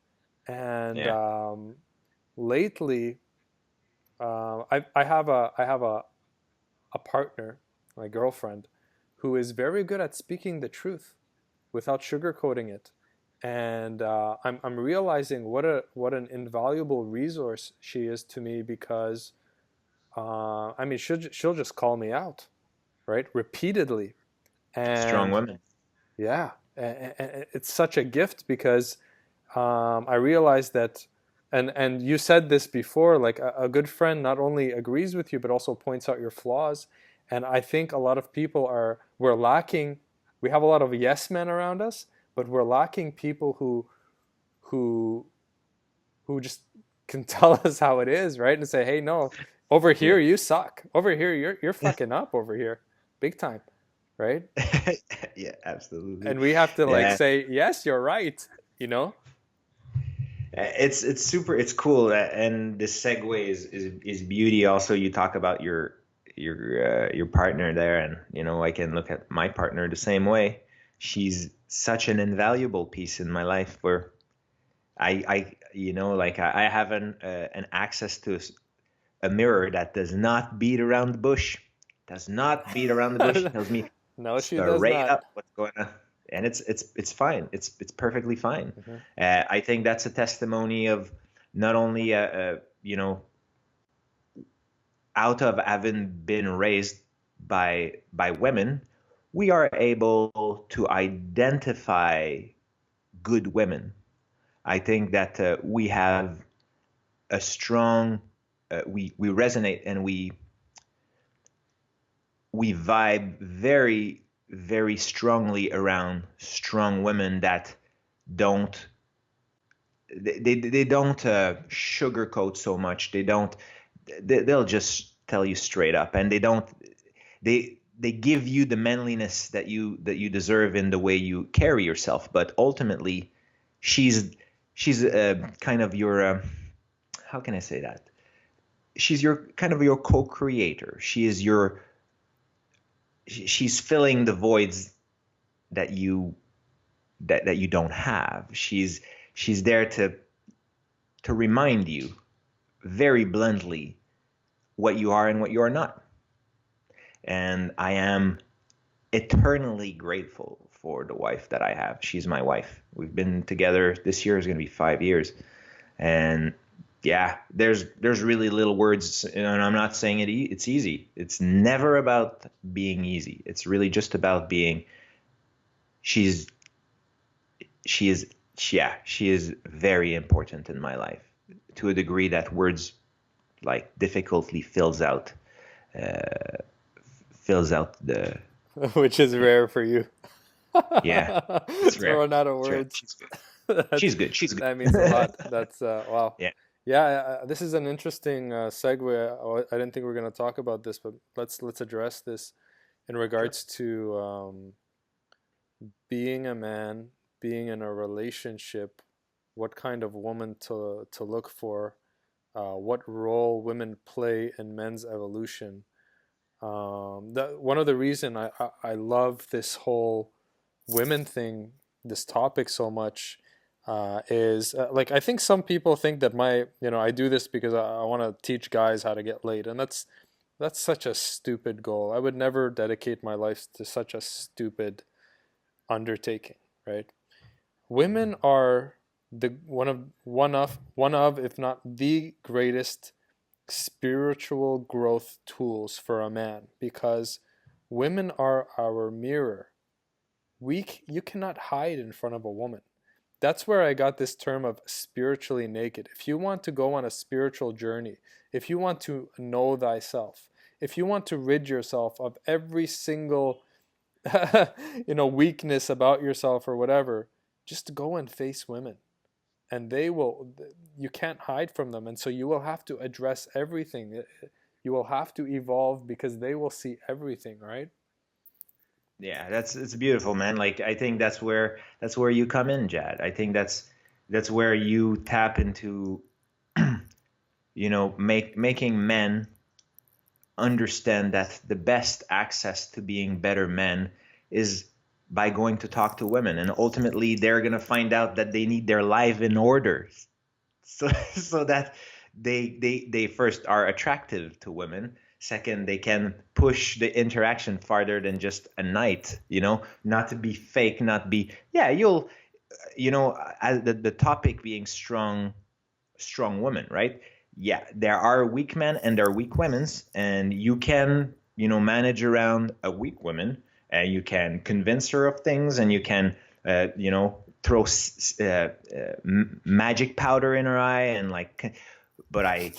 And yeah. lately, I have a partner, my girlfriend, who is very good at speaking the truth without sugarcoating it. And I'm realizing what an invaluable resource she is to me, because I mean, she'll just call me out, right, repeatedly. Strong And women. yeah, and it's such a gift because I realized that, and you said this before, like a good friend not only agrees with you but also points out your flaws. And I think a lot of people we're lacking. We have a lot of yes men around us, but we're lacking people who who just can tell us how it is, right? And say, hey, no, over here Yeah. you suck. Over here you're fucking up over here, big time, right? Yeah, absolutely. And we have to like Yeah. say, yes, you're right, you know? It's super, it's cool, and the segue is beauty. Also, you talk about your partner there, and I can look at my partner the same way. She's such an invaluable piece in my life, where like I have an access to a mirror that does not beat around the bush, does not beat around the bush. Tells me No, she does straight not. up what's going on, and it's fine. It's perfectly fine. Mhm. I think that's a testimony of not only out of having been raised by women, we are able to identify good women. I think that we have a strong we resonate, and we vibe very, very strongly around strong women that don't they don't sugarcoat so much. They'll just tell you straight up, and they give you the manliness that you deserve in the way you carry yourself. But ultimately, she's she's kind of your how can I say that? She's your kind of your co-creator. She's filling the voids that you don't have. She's there to remind you very bluntly what you are and what you are not. And I am eternally grateful for the wife that I have. She's my wife. We've been together. This year is going to be 5 years. And yeah, there's really little words, and I'm not saying it's easy. It's never about being easy. It's really just about being she's she is yeah, she is very important in my life to a degree that words like difficultly fills out the Which is rare for you. yeah, it's rare. Throwing out of It's rare. words. She's good. That's, She's good. She's good. that means a lot. That's wow. Yeah, Yeah, this is an interesting segue. I didn't think we were going to talk about this, but let's address this in sure. regards to being a man, being in a relationship, what kind of woman to look for, what role women play in men's evolution. One of the reason I love this whole women thing, this topic so much, is like I think some people think that I do this because I want to teach guys how to get laid, and that's such a stupid goal. I would never dedicate my life to such a stupid undertaking, right? Women are the one of if not the greatest spiritual growth tools for a man, because women are our mirror. You cannot hide in front of a woman. That's where I got this term of spiritually naked. If you want to go on a spiritual journey, if you want to know thyself, if you want to rid yourself of every single weakness about yourself or whatever, just go and face women, and you can't hide from them, and so you will have to address everything. You will have to evolve because they will see everything, right? Yeah, it's beautiful, man. Like I think that's where you come in, Jad. I think that's where you tap into, making men understand that the best access to being better men is by going to talk to women, and ultimately they're gonna find out that they need their life in order, so so that they first are attractive to women. Second, they can push the interaction farther than just a night, not to be fake, not be, yeah, as the topic being strong women, right? Yeah, there are weak men and there are weak women's, and you can, manage around a weak woman, and you can convince her of things, and you can, throw magic powder in her eye, and like, but I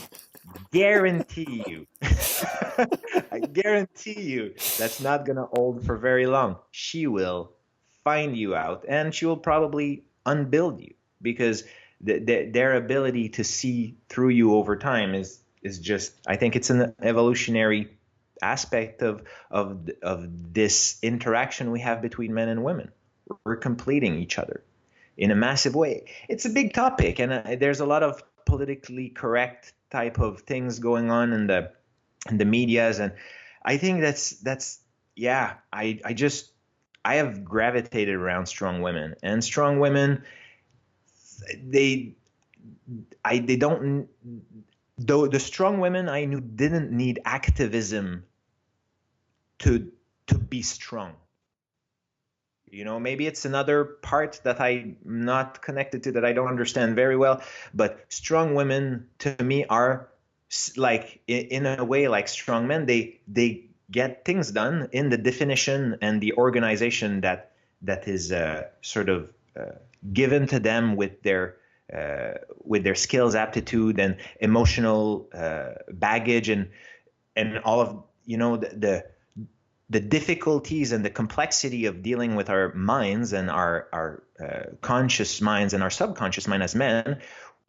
guarantee you, I guarantee you, that's not gonna hold for very long. She will find you out, and she will probably unbuild you, because their ability to see through you over time is just, I think it's an evolutionary aspect of this interaction we have between men and women. We're completing each other in a massive way. It's a big topic, and there's a lot of politically correct type of things going on in the medias, and I think that's yeah. I have gravitated around strong women, and strong women, they they don't, though the strong women I knew didn't need activism to be strong. Maybe it's another part that I'm not connected to, that I don't understand very well. But strong women to me are like, in a way, like strong men. They get things done in the definition and the organization that is sort of given to them with their skills, aptitude, and emotional baggage, and all of the difficulties and the complexity of dealing with our minds and our conscious minds and our subconscious mind as men.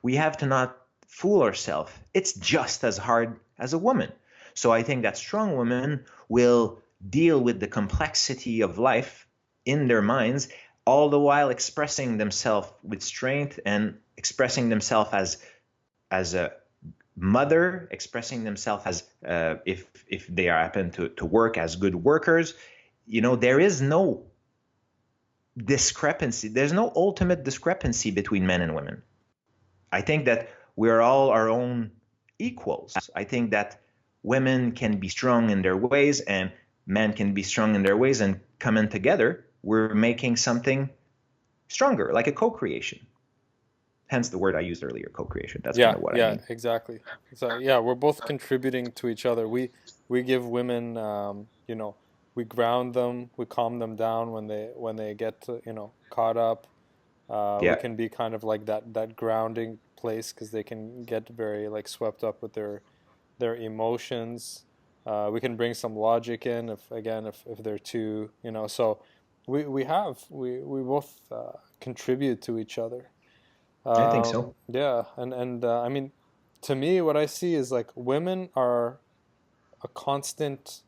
We have to not fool ourselves. It's just as hard as a woman. So I think that strong women will deal with the complexity of life in their minds, all the while expressing themselves with strength, and expressing themselves as a mother, expressing themselves as if they happen to work as good workers. There is no discrepancy. There's no ultimate discrepancy between men and women. I think that we're all our own equals. I think that women can be strong in their ways, and men can be strong in their ways, and coming together, we're making something stronger, like a co-creation. Hence the word I used earlier, co-creation. That's kind of what I mean. Exactly. So yeah, we're both contributing to each other. We give women, we ground them, we calm them down when they get to, caught up. We Yeah. can be kind of like that grounding place because they can get very like swept up with their emotions. We can bring some logic in if they're too, so we both contribute to each other. I think so. Yeah, and I mean, to me, what I see is like women are a constant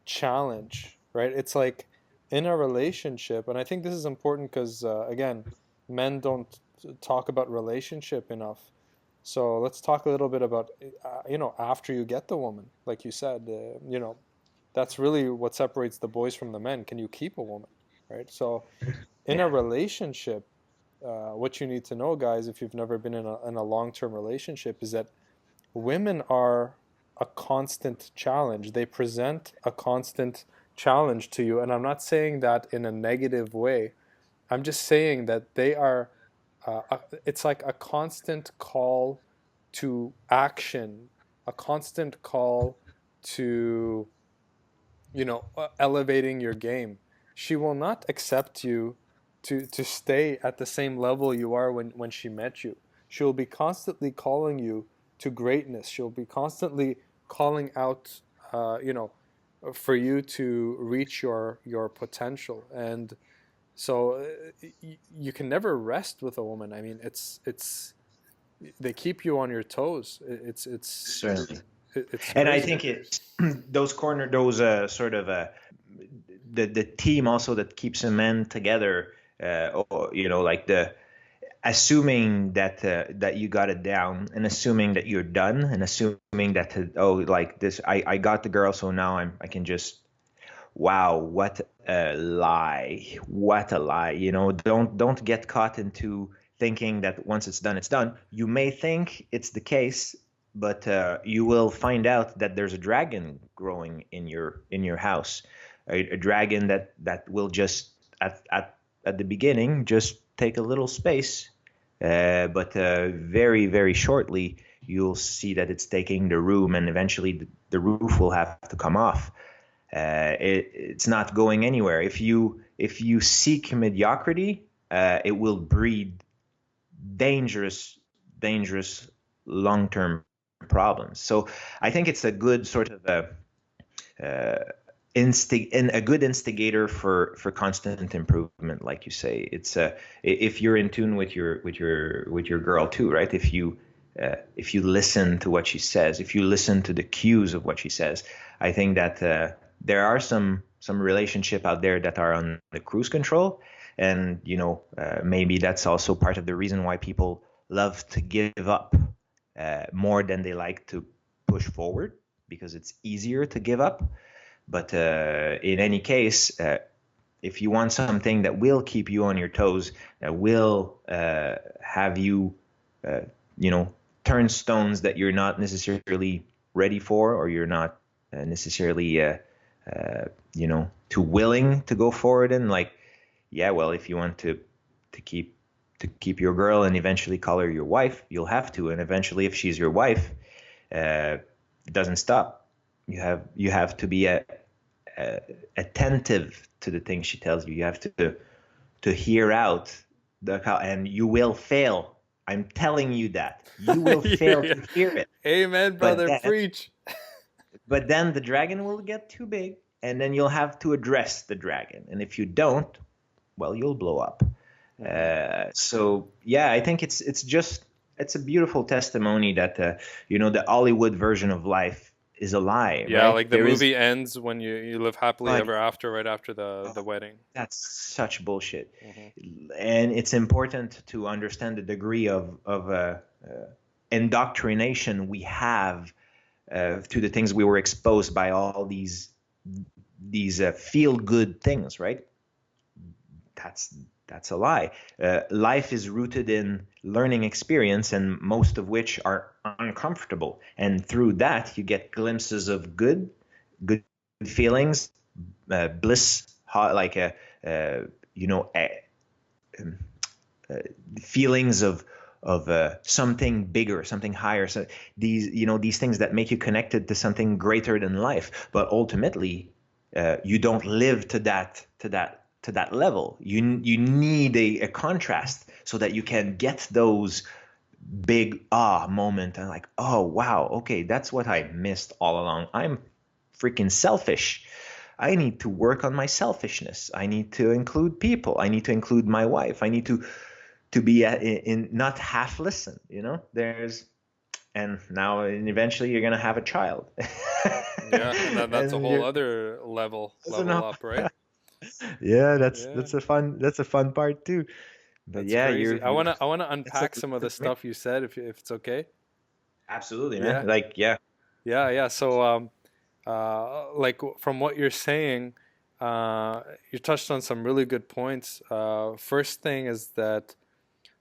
challenge, right? It's like in a relationship, and I think this is important because again, men don't talk about relationship enough. So let's talk a little bit about after you get the woman, like you said, that's really what separates the boys from the men. Can you keep a woman, right? So in a Yeah. relationship, what you need to know, guys, if you've never been in a long-term relationship, is that women are a constant challenge. They present a constant challenge to you. And I'm not saying that in a negative way. I'm just saying that they are, it's like a constant call to action, a constant call to, elevating your game. She will not accept you to stay at the same level you are when she met you. She'll be constantly calling you to greatness. She'll be constantly calling out, for you to reach your potential. And so you can never rest with a woman. I mean, it's they keep you on your toes. Certainly. It's And I crazy. think those sort of the team also that keeps a man together, or, like the assuming that you got it down, and assuming that you're done, and assuming that like this, I got the girl, so now I can just, wow, what a lie, what a lie. Don't get caught into thinking that once it's done, it's done. You may think it's the case, but you will find out that there's a dragon growing in your house, a dragon that will just at the beginning just take a little space, but very, very shortly you'll see that it's taking the room, and eventually the roof will have to come off. It's not going anywhere. If you seek mediocrity, it will breed dangerous, dangerous long-term problems. So I think it's a good sort of a good instigator for constant improvement, like you say. It's if you're in tune with your girl too, right? If you listen to what she says, if you listen to the cues of what she says, I think that there are some relationship out there that are on the cruise control, and maybe that's also part of the reason why people love to give up more than they like to push forward, because it's easier to give up. But in any case, if you want something that will keep you on your toes, that will have you, turn stones that you're not necessarily ready for, or you're not necessarily, too willing to go forward in, like, yeah, well, if you want to keep your girl and eventually call her your wife, you'll have to. And eventually, if she's your wife, it doesn't stop. You have to be attentive to the things she tells you. You have to hear out and you will fail. I'm telling you that you will fail Yeah. to hear it. Amen, But brother. then, Preach. but then the dragon will get too big, and then you'll have to address the dragon. And if you don't, well, you'll blow up. Mhm. So yeah, I think it's a beautiful testimony that the Hollywood version of life is a lie, Yeah, right? like the There is, movie ends when you live happily but ever after, right after the wedding. that's such bullshit. Hmm. And it's important to understand the degree of indoctrination we have to the things we were exposed by all these feel good things, right? That's that's a lie. Life is rooted in learning experience, and most of which are uncomfortable. And through that, you get glimpses of good feelings, bliss, like you know, um, uh, feelings of something bigger, something higher. So these things that make you connected to something greater than life. But ultimately, you don't live to that level. You need a contrast so that you can get those big moment and like, oh wow, okay, that's what I missed all along. I'm freaking selfish. I need to work on my selfishness. I need to include people. I need to include my wife. I need to be in not half listen. There's and now and eventually you're gonna have a child. Yeah, and that's a And whole other level up, right? yeah, that's Yeah. that's a fun part too. But That's yeah, crazy. I you're wanna I wanna it's a unpack some of the stuff you said, if it's okay. absolutely, man. Yeah, Like, yeah. yeah. So like from what you're saying, you touched on some really good points. First thing is that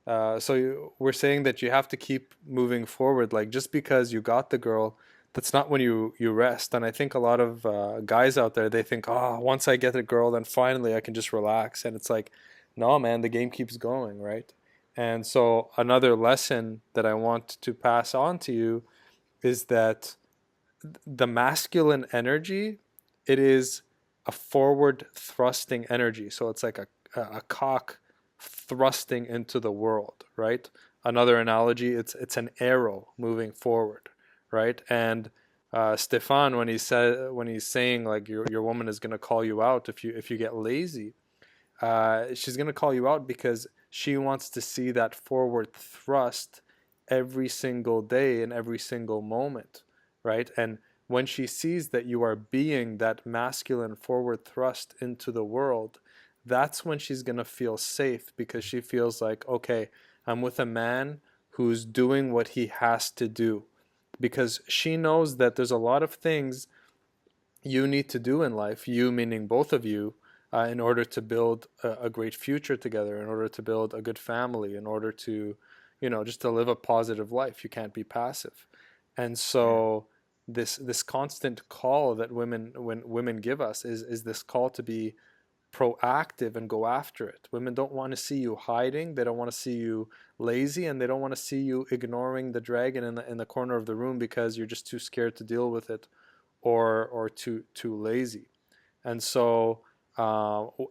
we're saying that you have to keep moving forward. Like just because you got the girl, that's not when you rest. And I think a lot of guys out there, they think, oh, once I get a girl, then finally I can just relax. And it's like, no, man, the game keeps going, right? And so another lesson that I want to pass on to you is that the masculine energy, it is a forward thrusting energy. So it's like a cock thrusting into the world, right? Another analogy, it's an arrow moving forward, right? And Stephane, when he's saying like your woman is gonna call you out if you get lazy, she's gonna call you out because she wants to see that forward thrust every single day and every single moment, right? And when she sees that you are being that masculine forward thrust into the world, that's when she's going to feel safe because she feels like, okay, I'm with a man who's doing what he has to do. Because she knows that there's a lot of things you need to do in life, you meaning both of you, in order to build a great future together, in order to build a good family, in order to, just to live a positive life. You can't be passive. And so this constant call that women give us is this call to be proactive and go after it. Women don't want to see you hiding. They don't want to see you lazy, and they don't want to see you ignoring the dragon in the corner of the room because you're just too scared to deal with it, or too lazy. And so,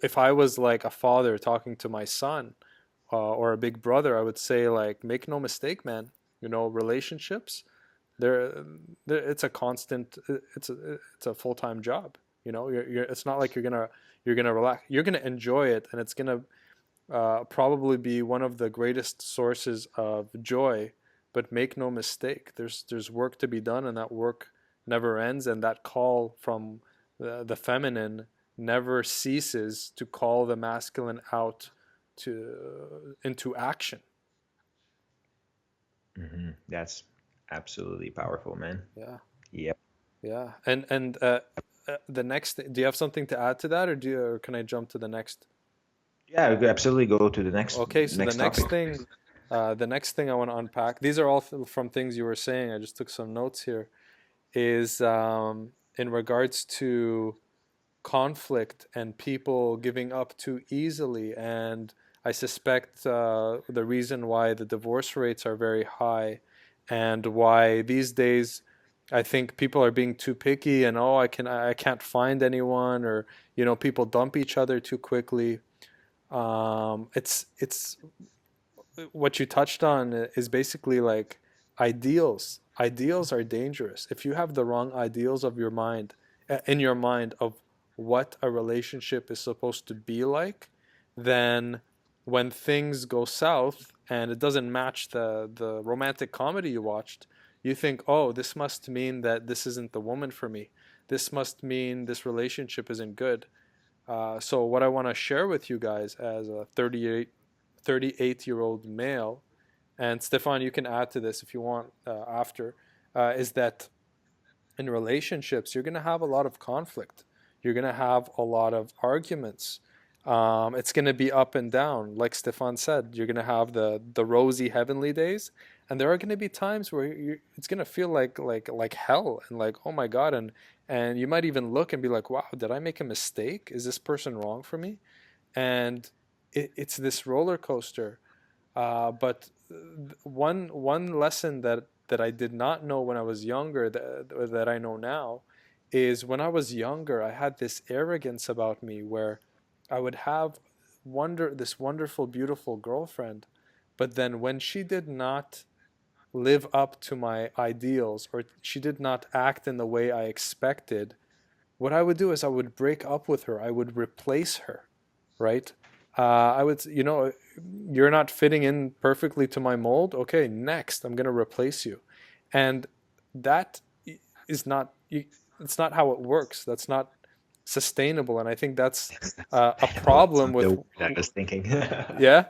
if I was like a father talking to my son, or a big brother, I would say like, make no mistake, man. Relationships, they're it's a constant. It's a full time job. It's not like you're gonna relax. You're gonna enjoy it, and it's gonna probably be one of the greatest sources of joy. But make no mistake, there's work to be done, and that work never ends, and that call from the feminine never ceases to call the masculine out to into action. That's absolutely powerful, man. Yeah, Yep. yeah. And the next, do you have something to add to that, or can I jump to the next? Yeah, we could absolutely go to the Okay, so next topic. the next thing I want to unpack. These are all from things you were saying. I just took some notes here. Is in regards to conflict and people giving up too easily, and I suspect the reason why the divorce rates are very high, and why these days I think people are being too picky, and I can't find anyone, or people dump each other too quickly. It's what you touched on is basically like ideals. Ideals are dangerous. If you have the wrong ideals of your mind, in your mind, of what a relationship is supposed to be like, then when things go south and it doesn't match the romantic comedy you watched, you think, oh, this must mean that this isn't the woman for me. This must mean this relationship isn't good. So what I want to share with you guys as a 38-year-old male, and Stephane, you can add to this if you want after, is that in relationships, you're going to have a lot of conflict. You're going to have a lot of arguments. It's going to be up and down. Like Stephane said, you're going to have the rosy heavenly days, and there are going to be times where it's going to feel like hell, and like, oh my God, and you might even look and be like, wow, did I make a mistake? Is this person wrong for me? And it's this roller coaster. But one lesson that I did not know when I was younger, that I know now, is when I was younger, I had this arrogance about me where I would have this wonderful, beautiful girlfriend, but then when she did not live up to my ideals or she did not act in the way I expected, what I would do is I would break up with her. I would replace her, right? I would, you're not fitting in perfectly to my mold. Okay, next, I'm going to replace you. And that is not, it's not how it works. That's not sustainable. And I think that's a That's problem not the with, word I was thinking. yeah.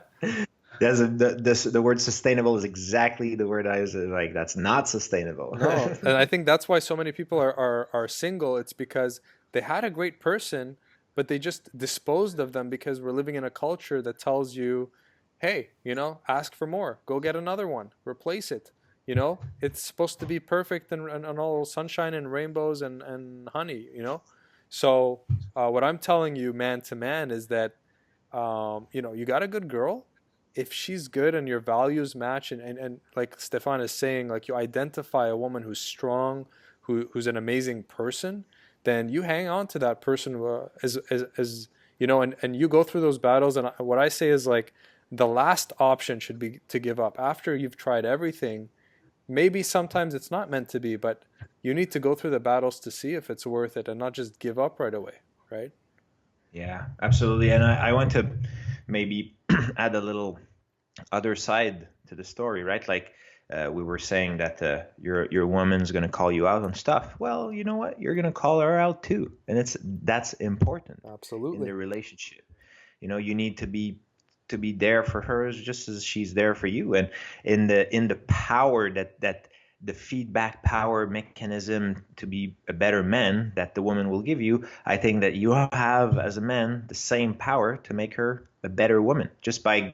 The word sustainable is exactly the word I was like, that's not sustainable. No, and I think that's why so many people are single. It's because they had a great person, but they just disposed of them because we're living in a culture that tells you, hey, ask for more, go get another one, replace it. It's supposed to be perfect and all sunshine and rainbows and honey. So what I'm telling you, man to man, is that you got a good girl. If she's good and your values match, and like Stephane is saying, like you identify a woman who's strong, who's an amazing person, then you hang on to that person as and you go through those battles. And what I say is like the last option should be to give up after you've tried everything. Maybe sometimes it's not meant to be, but you need to go through the battles to see if it's worth it and not just give up right away, right? Yeah, absolutely. And I want to maybe add a little other side to the story, right? Like we were saying that your woman's going to call you out on stuff. Well, you know what? You're going to call her out too, and that's important in the Absolutely. relationship. You need to be there for her just as she's there for you, and in the power that the feedback power mechanism to be a better man that the woman will give you. I think that you have as a man the same power to make her a better woman just by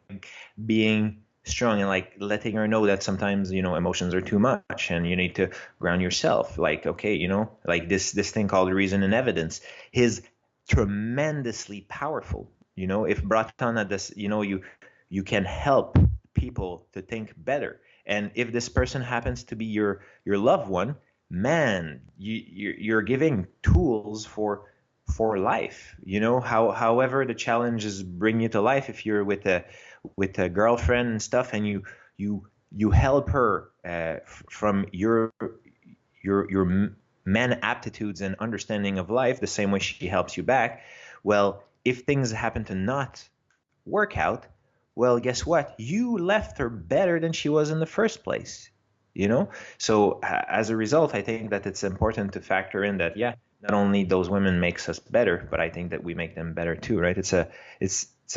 being strong and like letting her know that sometimes emotions are too much and you need to ground yourself, like, okay, like this thing called reason and evidence is tremendously powerful. If brought on at this, you can help people to think better. And if this person happens to be your loved one, man, you're giving tools for life. However the challenges bring you to life. If you're with a girlfriend and stuff, and you help her from your man aptitudes and understanding of life, the same way she helps you back. Well, if things happen to not work out, well, guess what? You left her better than she was in the first place. So as a result, I think that it's important to factor in that, yeah, not only those women makes us better, but I think that we make them better too, right? It's a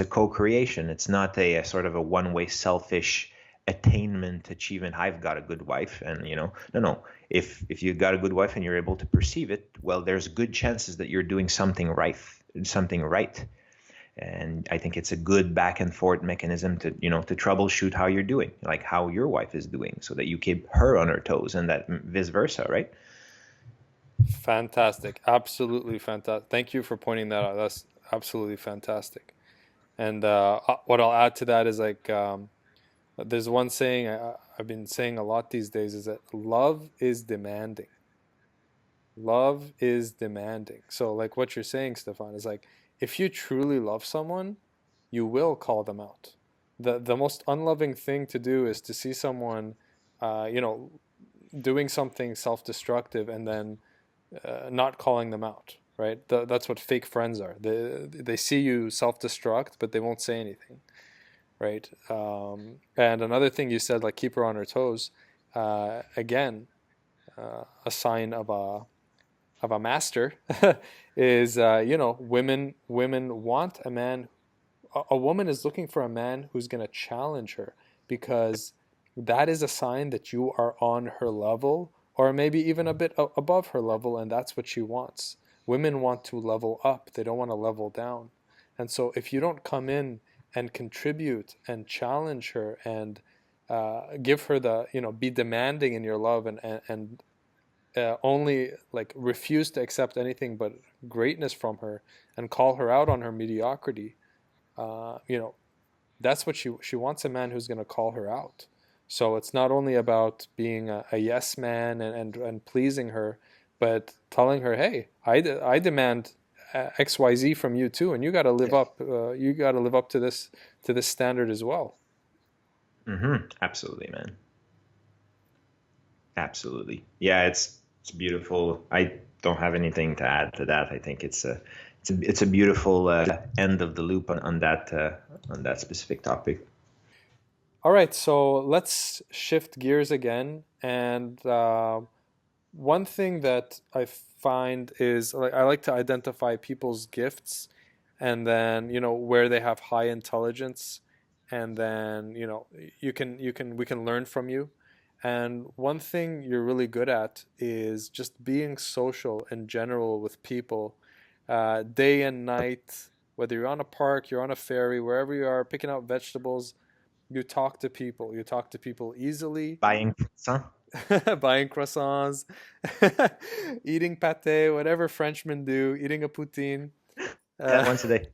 co-creation. It's not a sort of a one-way selfish attainment achievement. I've got a good wife, and no. If you got a good wife and you're able to perceive it, well, there's good chances that you're doing something right. And I think it's a good back and forth mechanism to troubleshoot how you're doing, like how your wife is doing, so that you keep her on her toes, and that vice versa, right? Fantastic. Absolutely fantastic. Thank you for pointing that out. That's absolutely fantastic. And what I'll add to that is like, there's one saying I've been saying a lot these days is that love is demanding. Love is demanding. So, like what you're saying, Stephane, is like if you truly love someone, you will call them out. The most unloving thing to do is to see someone, uh, you know, doing something self-destructive and then not calling them out. Right? That's what fake friends are. They see you self-destruct, but they won't say anything. Right? And another thing you said, like keep her on her toes. Again, a sign of a master is women want a man. A woman is looking for a man who's going to challenge her, because that is a sign that you are on her level, or maybe even a bit above her level, and that's what she wants. Women want to level up, they don't want to level down. And so if you don't come in and contribute and challenge her and give her be demanding in your love, and only like refuse to accept anything but greatness from her and call her out on her mediocrity, uh, you know, that's what she wants, a man who's going to call her out. So it's not only about being a yes man and pleasing her, but telling her, hey, I demand XYZ from you too, and you got to live up. You got to live up to this standard as well. Absolutely, man. Absolutely. Yeah, it's beautiful. I don't have anything to add to that. I think it's a beautiful end of the loop on that specific topic. All right, so let's shift gears again. And one thing that I find is, like, I like to identify people's gifts, and then where they have high intelligence, and then we can learn from you. And one thing you're really good at is just being social in general with people, day and night, whether you're on a park, you're on a ferry, wherever you are, picking out vegetables. You talk to people. You talk to people easily. Buying some. Buying croissants, eating pate, whatever Frenchmen do, eating a poutine. Yeah, once a day.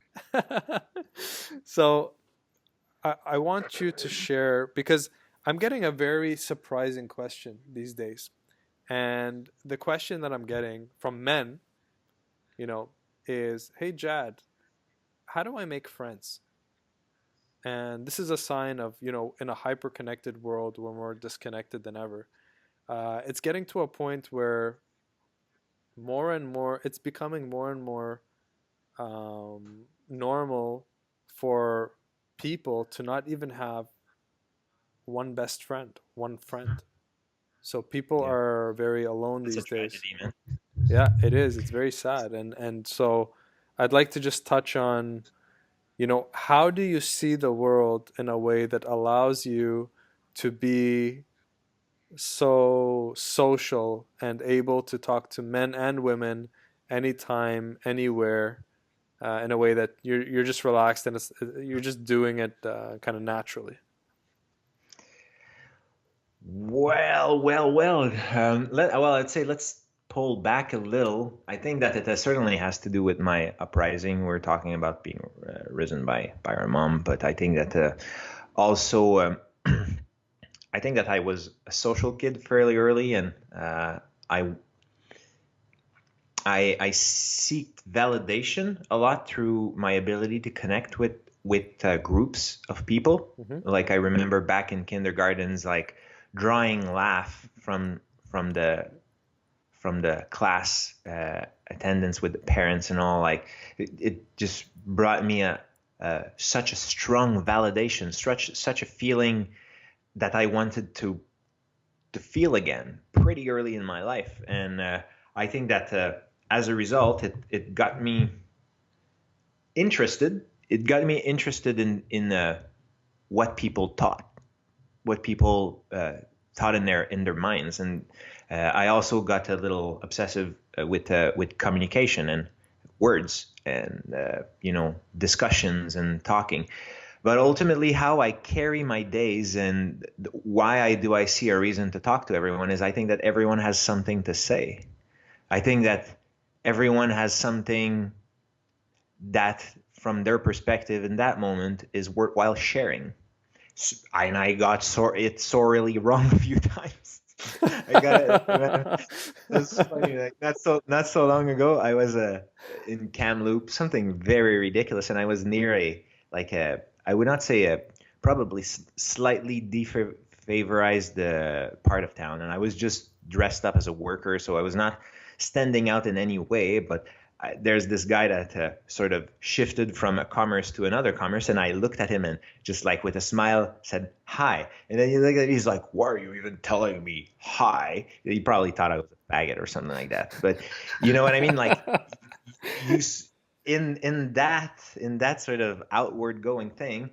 So I want you to share, because I'm getting a very surprising question these days. And the question that I'm getting from men, is, hey, Jad, how do I make friends? And this is a sign of, in a hyper connected world where we're more disconnected than ever. It's getting to a point where more and more, it's becoming more and more normal for people to not even have one best friend, one friend. So people Yeah. are very alone It's these a days. tragedy, man. Yeah, it is. It's very sad. And so I'd like to just touch on, how do you see the world in a way that allows you to be so social and able to talk to men and women anytime, anywhere, in a way that you're just relaxed, and you're just doing it kind of naturally. Well. I'd say let's pull back a little. I think that it certainly has to do with my uprising. We're talking about being risen by our mom, but I think that also I think that I was a social kid fairly early, and I I seek validation a lot through my ability to connect with groups of people. Hmm. Like I remember back in kindergartens, like drawing laugh from the class attendance with the parents and all. Like it just brought me such a strong validation, such a feeling that I wanted to feel again pretty early in my life. And I think that as a result, it got me interested. It got me interested in what people taught, what people thought in their minds. And I also got a little obsessive with communication and words and discussions and talking. But ultimately, how I carry my days and why I see a reason to talk to everyone is I think that everyone has something to say. I think that everyone has something that, from their perspective in that moment, is worthwhile sharing. And I got it sorely wrong a few times. I got it. It's funny. Like not so long ago, I was in Kamloops, something very ridiculous, and I was near I would not say probably slightly defavorized part of town, and I was just dressed up as a worker, so I was not standing out in any way, but there's this guy that sort of shifted from a commerce to another commerce, and I looked at him and just like with a smile said hi. And then he's like, "Why are you even telling me hi?" He probably thought I was a faggot or something like that. But you know what I mean? Like you in that sort of outward going thing,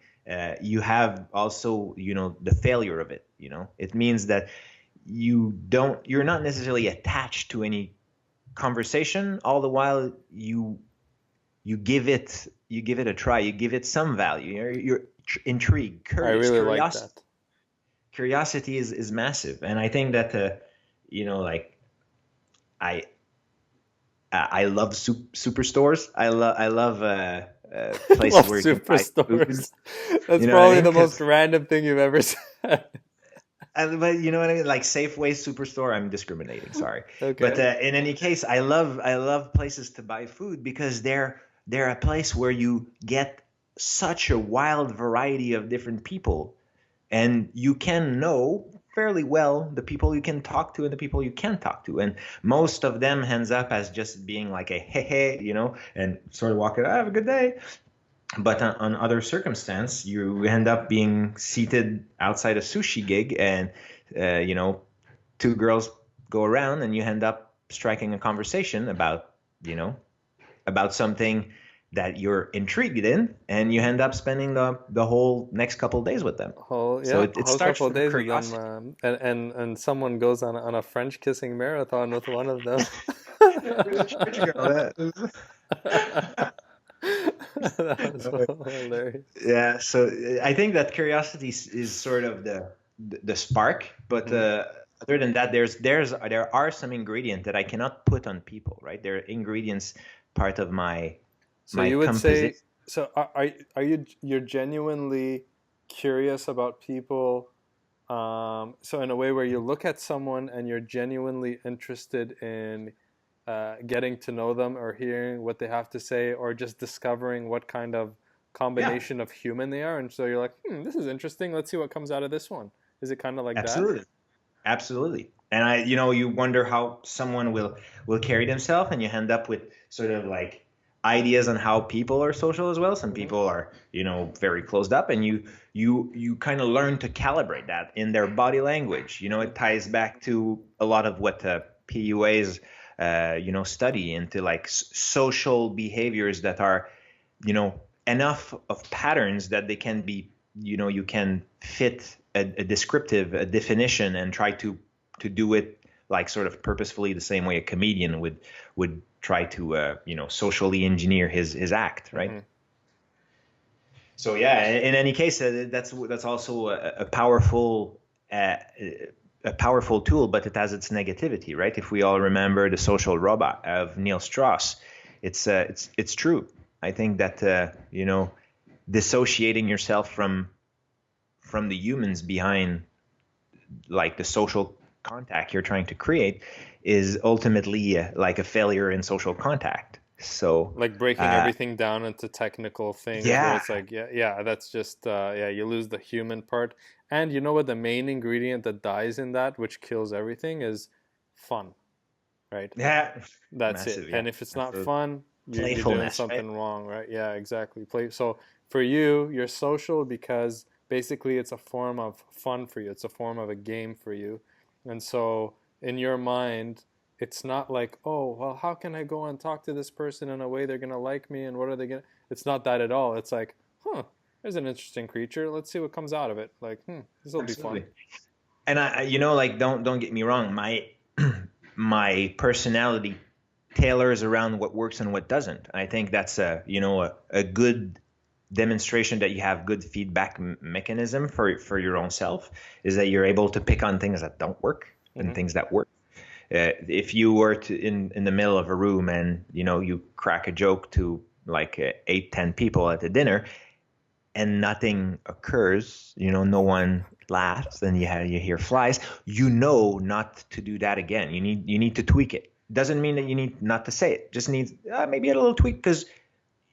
you have also the failure of it. It means that you're not necessarily attached to any conversation, all the while you give it a try, you give it some value, you're intrigued, I curious. really like that. Curiosity is massive, and I think that like I love superstores. I love places Love where you can buy food. superstores. That's You know what I probably mean? the most random thing you've ever said. But you know what I mean? Like Safeway Superstore, I'm discriminating. Sorry, but Okay. in any case, I love places to buy food because they're a place where you get such a wild variety of different people, and you can know fairly well the people you can talk to and the people you can't talk to, and most of them ends up as just being like a hey hey, and sort of walking, have a good day. But on other circumstance, you end up being seated outside a sushi gig, and uh, you know, two girls go around, and you end up striking a conversation you know, about something that you're intrigued in, and you end up spending the whole next couple of days with them. So Yeah, a it whole starts couple of from days with them, curiosity. and someone goes on a French kissing marathon with one of them. Where'd you go? That was hilarious. Yeah, so I think that curiosity is sort of the spark, but Mhm. other than that, there are some ingredients that I cannot put on people, right? There are ingredients part of So my you would composition. say, so are you're genuinely curious about people? So in a way where you look at someone and you're genuinely interested in getting to know them or hearing what they have to say or just discovering what kind of Yeah, combination of human they are. And so you're like, this is interesting. Let's see what comes out of this one. Is it kind of like that? absolutely. Absolutely. And you wonder how someone will carry themselves, and you end up with sort of like ideas on how people are social as well. Some Hmm. people are, very closed up, and you kind of learn to calibrate that in their body language. It ties back to a lot of what PUAs study into like social behaviors that are, you know, enough of patterns that they can be, you can fit a descriptive, a definition, and try to do it like sort of purposefully, the same way a comedian would try to socially engineer his act, right? Hmm. So yeah, in any case, that's also uh, a powerful tool, but it has its negativity, right? If we all remember The Social Robot of Neil Strauss, it's true. I think that dissociating yourself from the humans behind like the social contact you're trying to create is ultimately like a failure in social contact. So Like breaking uh, everything down into technical things where yeah, it's like, yeah, yeah, that's just, yeah, you lose the human part. And you know what? The main ingredient that dies in that, which kills everything, is fun, right? yeah, That's it. massive, yeah, And if it's not absolute fun, you're doing playfulness, right? something wrong, right? Yeah, exactly. Play. So for you, you're social because basically it's a form of fun for you. It's a form of a game for you. And so in your mind, it's not like, oh, well, how can I go and talk to this person in a way they're gonna like me, and what are they gonna? It's not that at all. It's like, there's an interesting creature. Let's see what comes out of it. Like, this will be fun. Absolutely. And like don't get me wrong, my personality tailors around what works and what doesn't. I think that's a good demonstration that you have good feedback mechanism for your own self, is that you're able to pick on things that don't work and Hmm. things that work. If you were to in the middle of a room, and you crack a joke to like 8-10 people at a dinner, and nothing occurs, no one laughs, then you hear flies, not to do that again. You need to tweak it. Doesn't mean that you need not to say it, just needs maybe a little tweak, because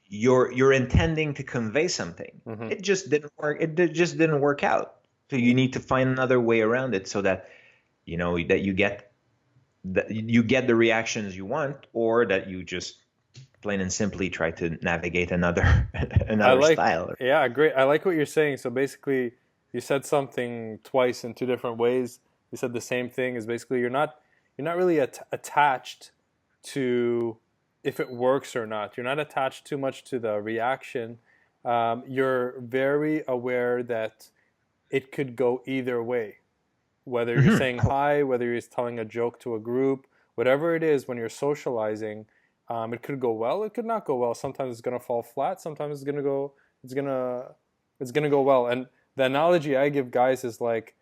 you're intending to convey something. Hmm. It just didn't work. Just didn't work out. So you Yeah. need to find another way around it, so that that you get the reactions you want, or that you just plain and simply try to navigate another I another like, style. yeah, great. I like what you're saying. So basically, you said something twice in two different ways. You said the same thing. Is basically you're not really attached to if it works or not. You're not attached too much to the reaction. You're very aware that it could go either way. Whether you're Mhm. saying hi, whether you're telling a joke to a group, whatever it is, when you're socializing, it could go well, it could not go well. Sometimes it's gonna fall flat. Sometimes it's gonna, it's gonna go well. And the analogy I give guys is like,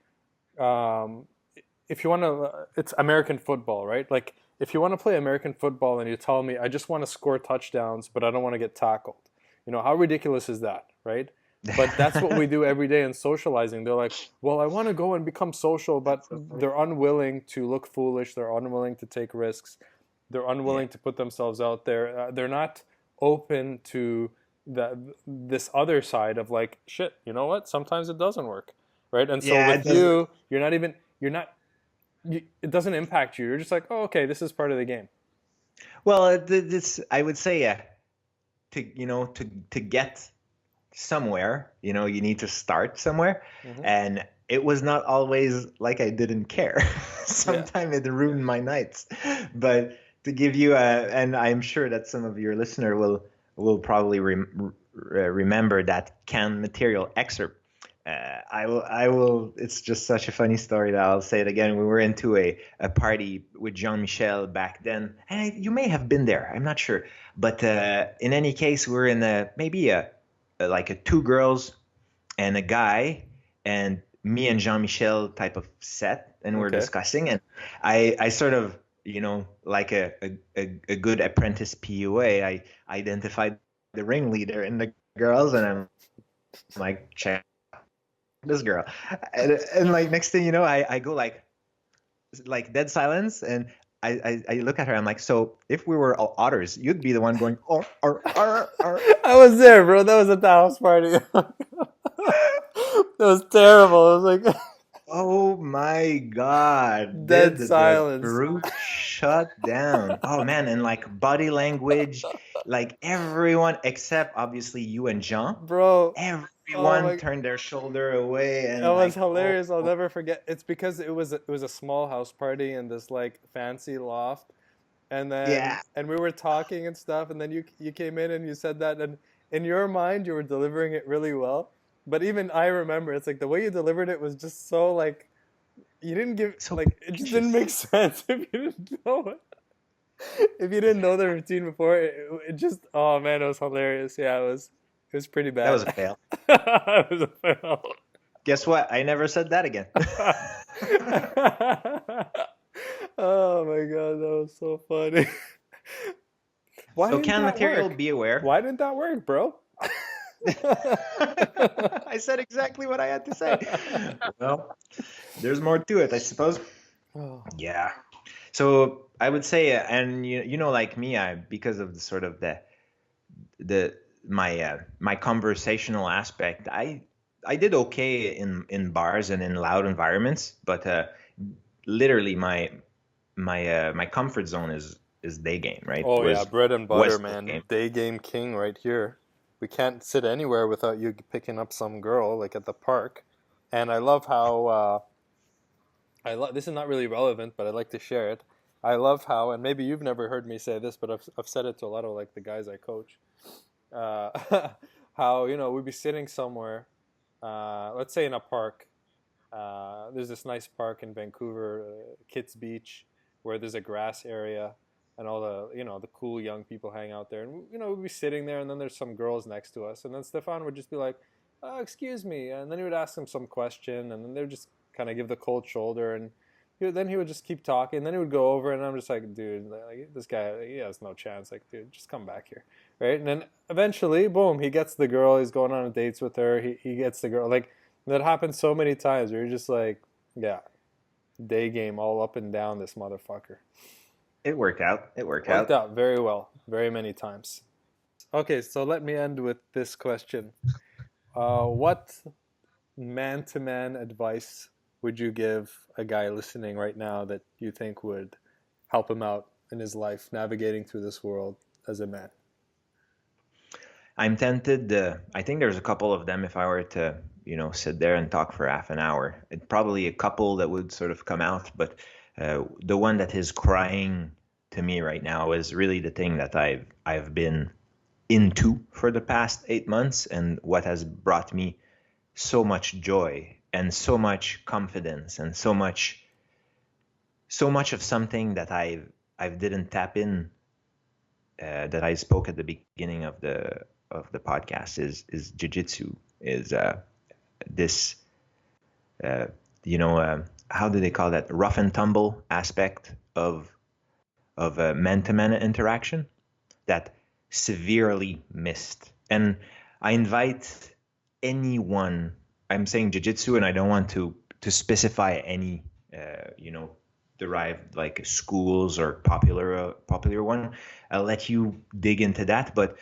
um, if you want to, it's American football, right? Like if you want to play American football and you tell me I just want to score touchdowns, but I don't want to get tackled, how ridiculous is that, right? But that's what we do every day in socializing. They're like, well, I want to go and become social, but they're unwilling to look foolish. They're unwilling to take risks. They're Yeah. unwilling to put themselves out there. They're not open to this other side of like, shit, you know what? Sometimes it doesn't work. Right. And so Yeah, with it doesn't. you, it doesn't impact you. You're just like, oh, okay, this is part of the game. Well, this I would say, to get somewhere, you need to start somewhere, Hmm. and it was not always like I didn't care. Yeah. Sometimes it ruined my nights. But to give you and I'm sure that some of your listener will probably remember that canned material excerpt. I will. It's just such a funny story that I'll say it again. We were into a party with Jean-Michel back then, and you may have been there. I'm not sure, but in any case, we're in maybe like a two girls and a guy, and me and Jean-Michel type of set, and we're Okay. discussing, and I sort of, like a good apprentice PUA, I identified the ringleader in the girls, and I'm like, check this girl, and like next thing you know, I go like dead silence, and I look at her. I'm like, so if we were all otters, you'd be the one going, or. I was there, bro. That was at the house party. That was terrible. I was like, Oh my God. dead Did the silence, group shut down? Oh man, and like body language, like everyone except obviously you and Jean, bro. Oh everyone my, turned their shoulder away it and was like, oh, hilarious. I'll never forget. It's because it was a small house party in this like fancy loft, yeah. and we were talking and stuff, and then you came in and you said that, and in your mind you were delivering it really well, but even I remember it's like the way you delivered it was just so like you didn't give So like it just didn't make pretentious. sense if you didn't know it. If you didn't know the routine before, it just oh man, it was hilarious. Yeah, it was pretty That was bad. a fail. It was a fail. Guess what? I never said that again. Oh my god, that was so funny. Why So didn't can that material work? be aware? Why didn't that work, bro? I said exactly what I had to say. Well, there's more to it, I suppose. Oh, Yeah. So I would say, and like me, because of the sort of the my conversational aspect, I did okay in bars and in loud environments, but literally my comfort zone is day game, right? oh yeah, Was bread and butter, was day man. game. Day game king right here. We can't sit anywhere without you picking up some girl, like at the park. And I love how this is not really relevant, but I'd like to share it. I love how, and maybe you've never heard me say this, but I've said it to a lot of like the guys I coach. How we'd be sitting somewhere, let's say in a park. There's this nice park in Vancouver, Kitts Beach, where there's a grass area, and all the cool young people hang out there. And we'd be sitting there, and then there's some girls next to us, and then Stephane would just be like, "Excuse me," and then he would ask them some question, and then they would just kind of give the cold shoulder, and then he would just keep talking. And then he would go over, and I'm just like, dude, like, this guy, he has no chance. Like, dude, just come back here, right? And then eventually, boom, he gets the girl. He's going on dates with her. He gets the girl. Like that happens so many times where you're just like, yeah, day game all up and down this motherfucker. It worked out. It worked Worked out. out very well, very many times. Okay, so let me end with this question. What man to man advice would you give a guy listening right now that you think would help him out in his life navigating through this world as a man? I'm tempted. I think there's a couple of them if I were to, sit there and talk for half an hour. It probably a couple that would sort of come out, but the one that is crying to me right now is really the thing that I've been into for the past 8 months, and what has brought me so much joy and so much confidence and so much of something that I've didn't tap in, that I spoke at the beginning of the podcast is jiu-jitsu, is this how do they call that, rough and tumble aspect of a man-to-man interaction that severely missed. And I invite anyone, I'm saying jiu-jitsu, and I don't want to specify any, derived like schools or popular one. I'll let you dig into that, but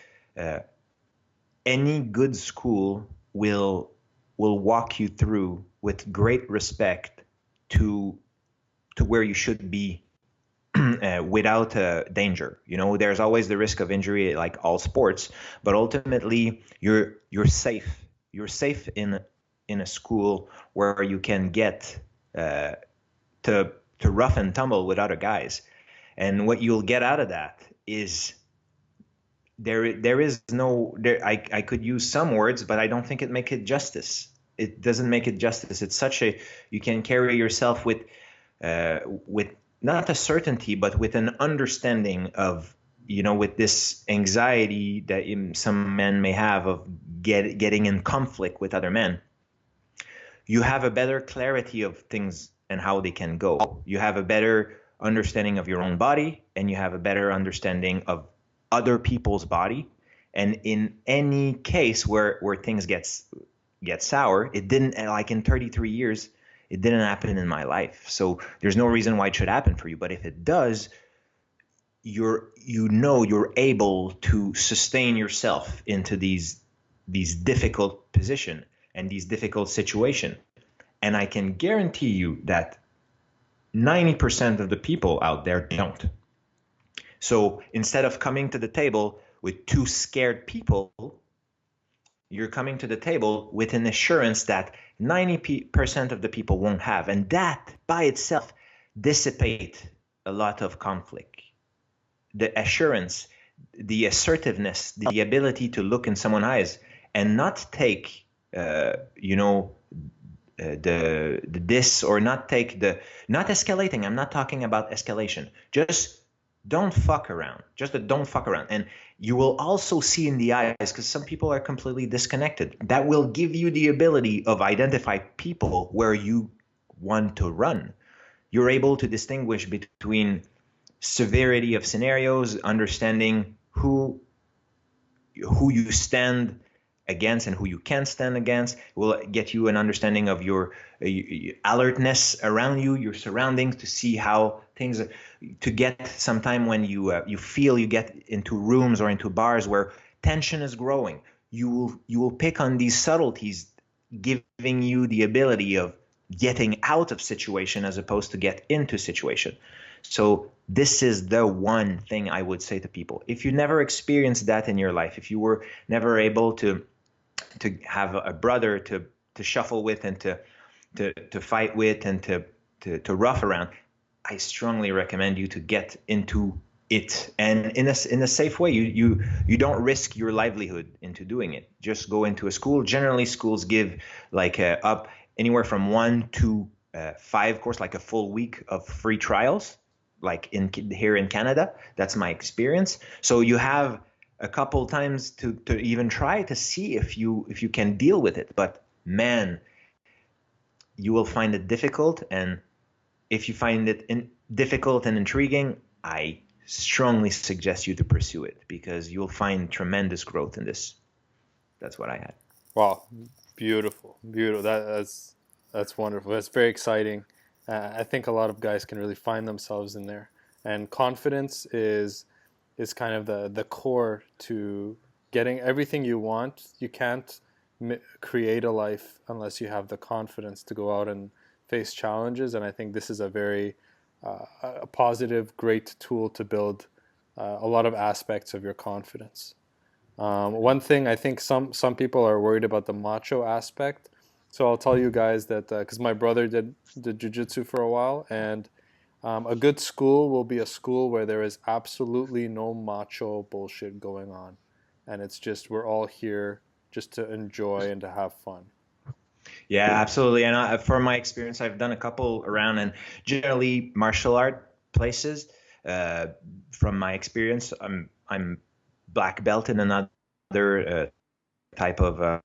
any good school will walk you through with great respect to where you should be without danger. There's always the risk of injury, like all sports, but ultimately you're safe. You're safe in a school where you can get to rough and tumble with other guys, and what you'll get out of that is there is no there. I could use some words, but I don't think it make it justice. It doesn't make it justice. It's such a you can carry yourself with not a certainty, but with an understanding of, with this anxiety that some men may have of getting in conflict with other men. You have a better clarity of things and how they can go. You have a better understanding of your own body, and you have a better understanding of other people's body. And in any case where things get sour, it didn't, like in 33 years, it didn't happen in my life. So there's no reason why it should happen for you. But if it does, you're able to sustain yourself into these difficult position and these difficult situation. And I can guarantee you that 90% of the people out there don't. So instead of coming to the table with two scared people, you're coming to the table with an assurance that 90% of the people won't have. And that by itself dissipate a lot of conflict. The assurance, the assertiveness, the ability to look in someone's eyes and not take, the this, or not escalating. I'm not talking about escalation. Just don't fuck around. Don't fuck around. And you will also see in the eyes, because some people are completely disconnected. That will give you the ability of identify people where you want to run. You're able to distinguish between severity of scenarios, understanding who you stand against and who you can't stand against. It will get you an understanding of your alertness around you, your surroundings, to see how things to get sometime when you feel you get into rooms or into bars where tension is growing. You will pick on these subtleties, giving you the ability of getting out of situation as opposed to get into situation. So this is the one thing I would say to people. If you never experienced that in your life, if you were never able to have a brother to shuffle with and to fight with and to rough around, I strongly recommend you to get into it, and in a safe way. You don't risk your livelihood into doing it. Just go into a school. Generally, schools give like up anywhere from 1 to 5 course, like a full week of free trials, like here in Canada. That's my experience. So you have a couple times to even try to see if you can deal with it. But man, you will find it difficult. And if you find it difficult and intriguing, I strongly suggest you to pursue it, because you'll find tremendous growth in this. That's what I had. Wow, beautiful. That's wonderful. That's very exciting. I think a lot of guys can really find themselves in there, and confidence is kind of the core to getting everything you want. You can't create a life unless you have the confidence to go out and face challenges, and I think this is a very a positive, great tool to build a lot of aspects of your confidence. One thing, I think some people are worried about the macho aspect. So I'll tell you guys that because my brother did jiu-jitsu for a while, and a good school will be a school where there is absolutely no macho bullshit going on, and it's just we're all here just to enjoy and to have fun. Yeah, absolutely. And from my experience, I've done a couple around, and generally martial art places. From my experience, I'm black belt in another type of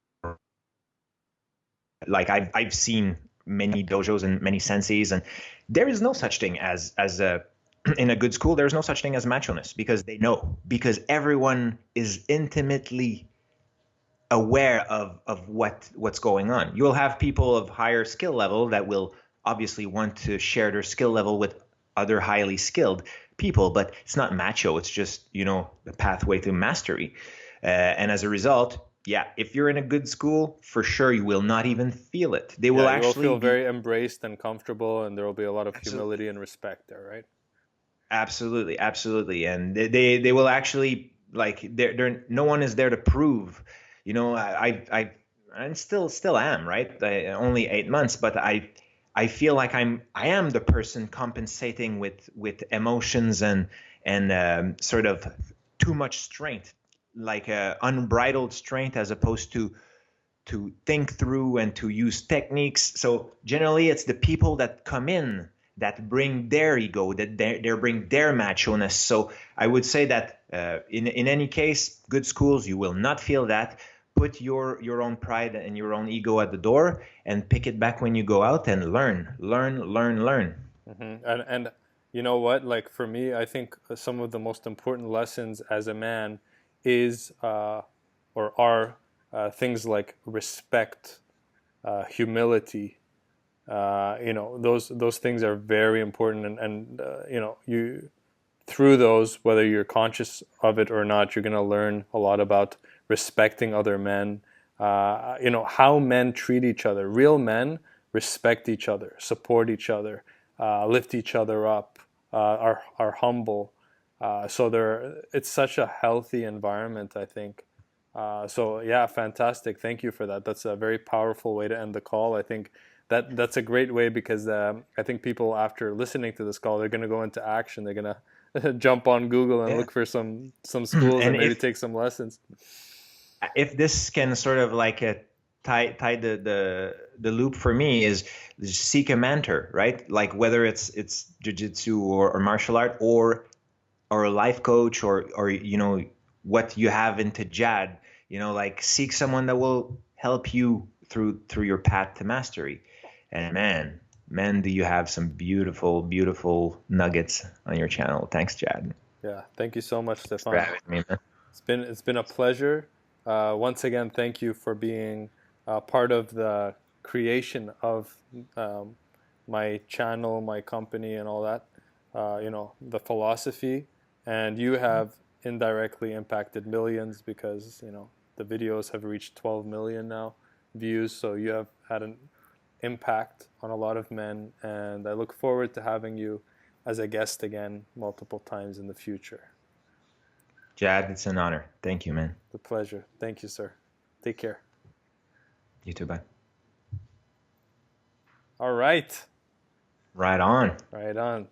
like I've seen many dojos and many senseis, and there is no such thing as in a good school. There is no such thing as macho-ness, because they know, because everyone is intimately aware of what's going on. You'll have people of higher skill level that will obviously want to share their skill level with other highly skilled people, but it's not macho. It's just, the pathway to mastery. And as a result, yeah, if you're in a good school, for sure you will not even feel it. They will Yeah, you will actually feel be very embraced and comfortable, and there will be a lot of absolutely, humility and respect there, right? absolutely, absolutely, and they will actually like they're no one is there to prove. I still am, right. Only 8 months, but I feel like I am the person compensating with emotions and sort of too much strength, like unbridled strength, as opposed to think through and to use techniques. So generally, it's the people that come in that bring their ego, that they bring their macho-ness. So I would say that in any case, good schools, you will not feel that. Put your own pride and your own ego at the door, and pick it back when you go out and learn, learn, learn, learn. And you know what? Like for me, I think some of the most important lessons as a man is or are things like respect, humility. Those things are very important, and you through those, whether you're conscious of it or not, you're going to learn a lot about respecting other men. How men treat each other. Real men respect each other, support each other, lift each other up, are humble. It's such a healthy environment, I think. So yeah, fantastic. Thank you for that. That's a very powerful way to end the call. I think that's a great way because I think people after listening to this call, they're going to go into action. They're going to jump on Google and Yeah. look for some schools and And maybe if take some lessons. this can sort of like tie the loop for me, is seek a mentor, right? Like whether it's jiu-jitsu or martial art or a life coach or what you have into Jad, like seek someone that will help you through your path to mastery. And man, do you have some beautiful, beautiful nuggets on your channel. Thanks, Jad. Yeah, thank you so much, Thanks for Stephane. having me, man. It's been a pleasure. Once again, thank you for being part of the creation of um, my channel, my company, and all that. The philosophy, and you have indirectly impacted millions because the videos have reached 12 million now views. So you have had an impact on a lot of men, and I look forward to having you as a guest again multiple times in the future. Jad, it's an honor. Thank you, man. The pleasure. Thank you, sir. Take care. You too, bye. All right. Right on. Right on.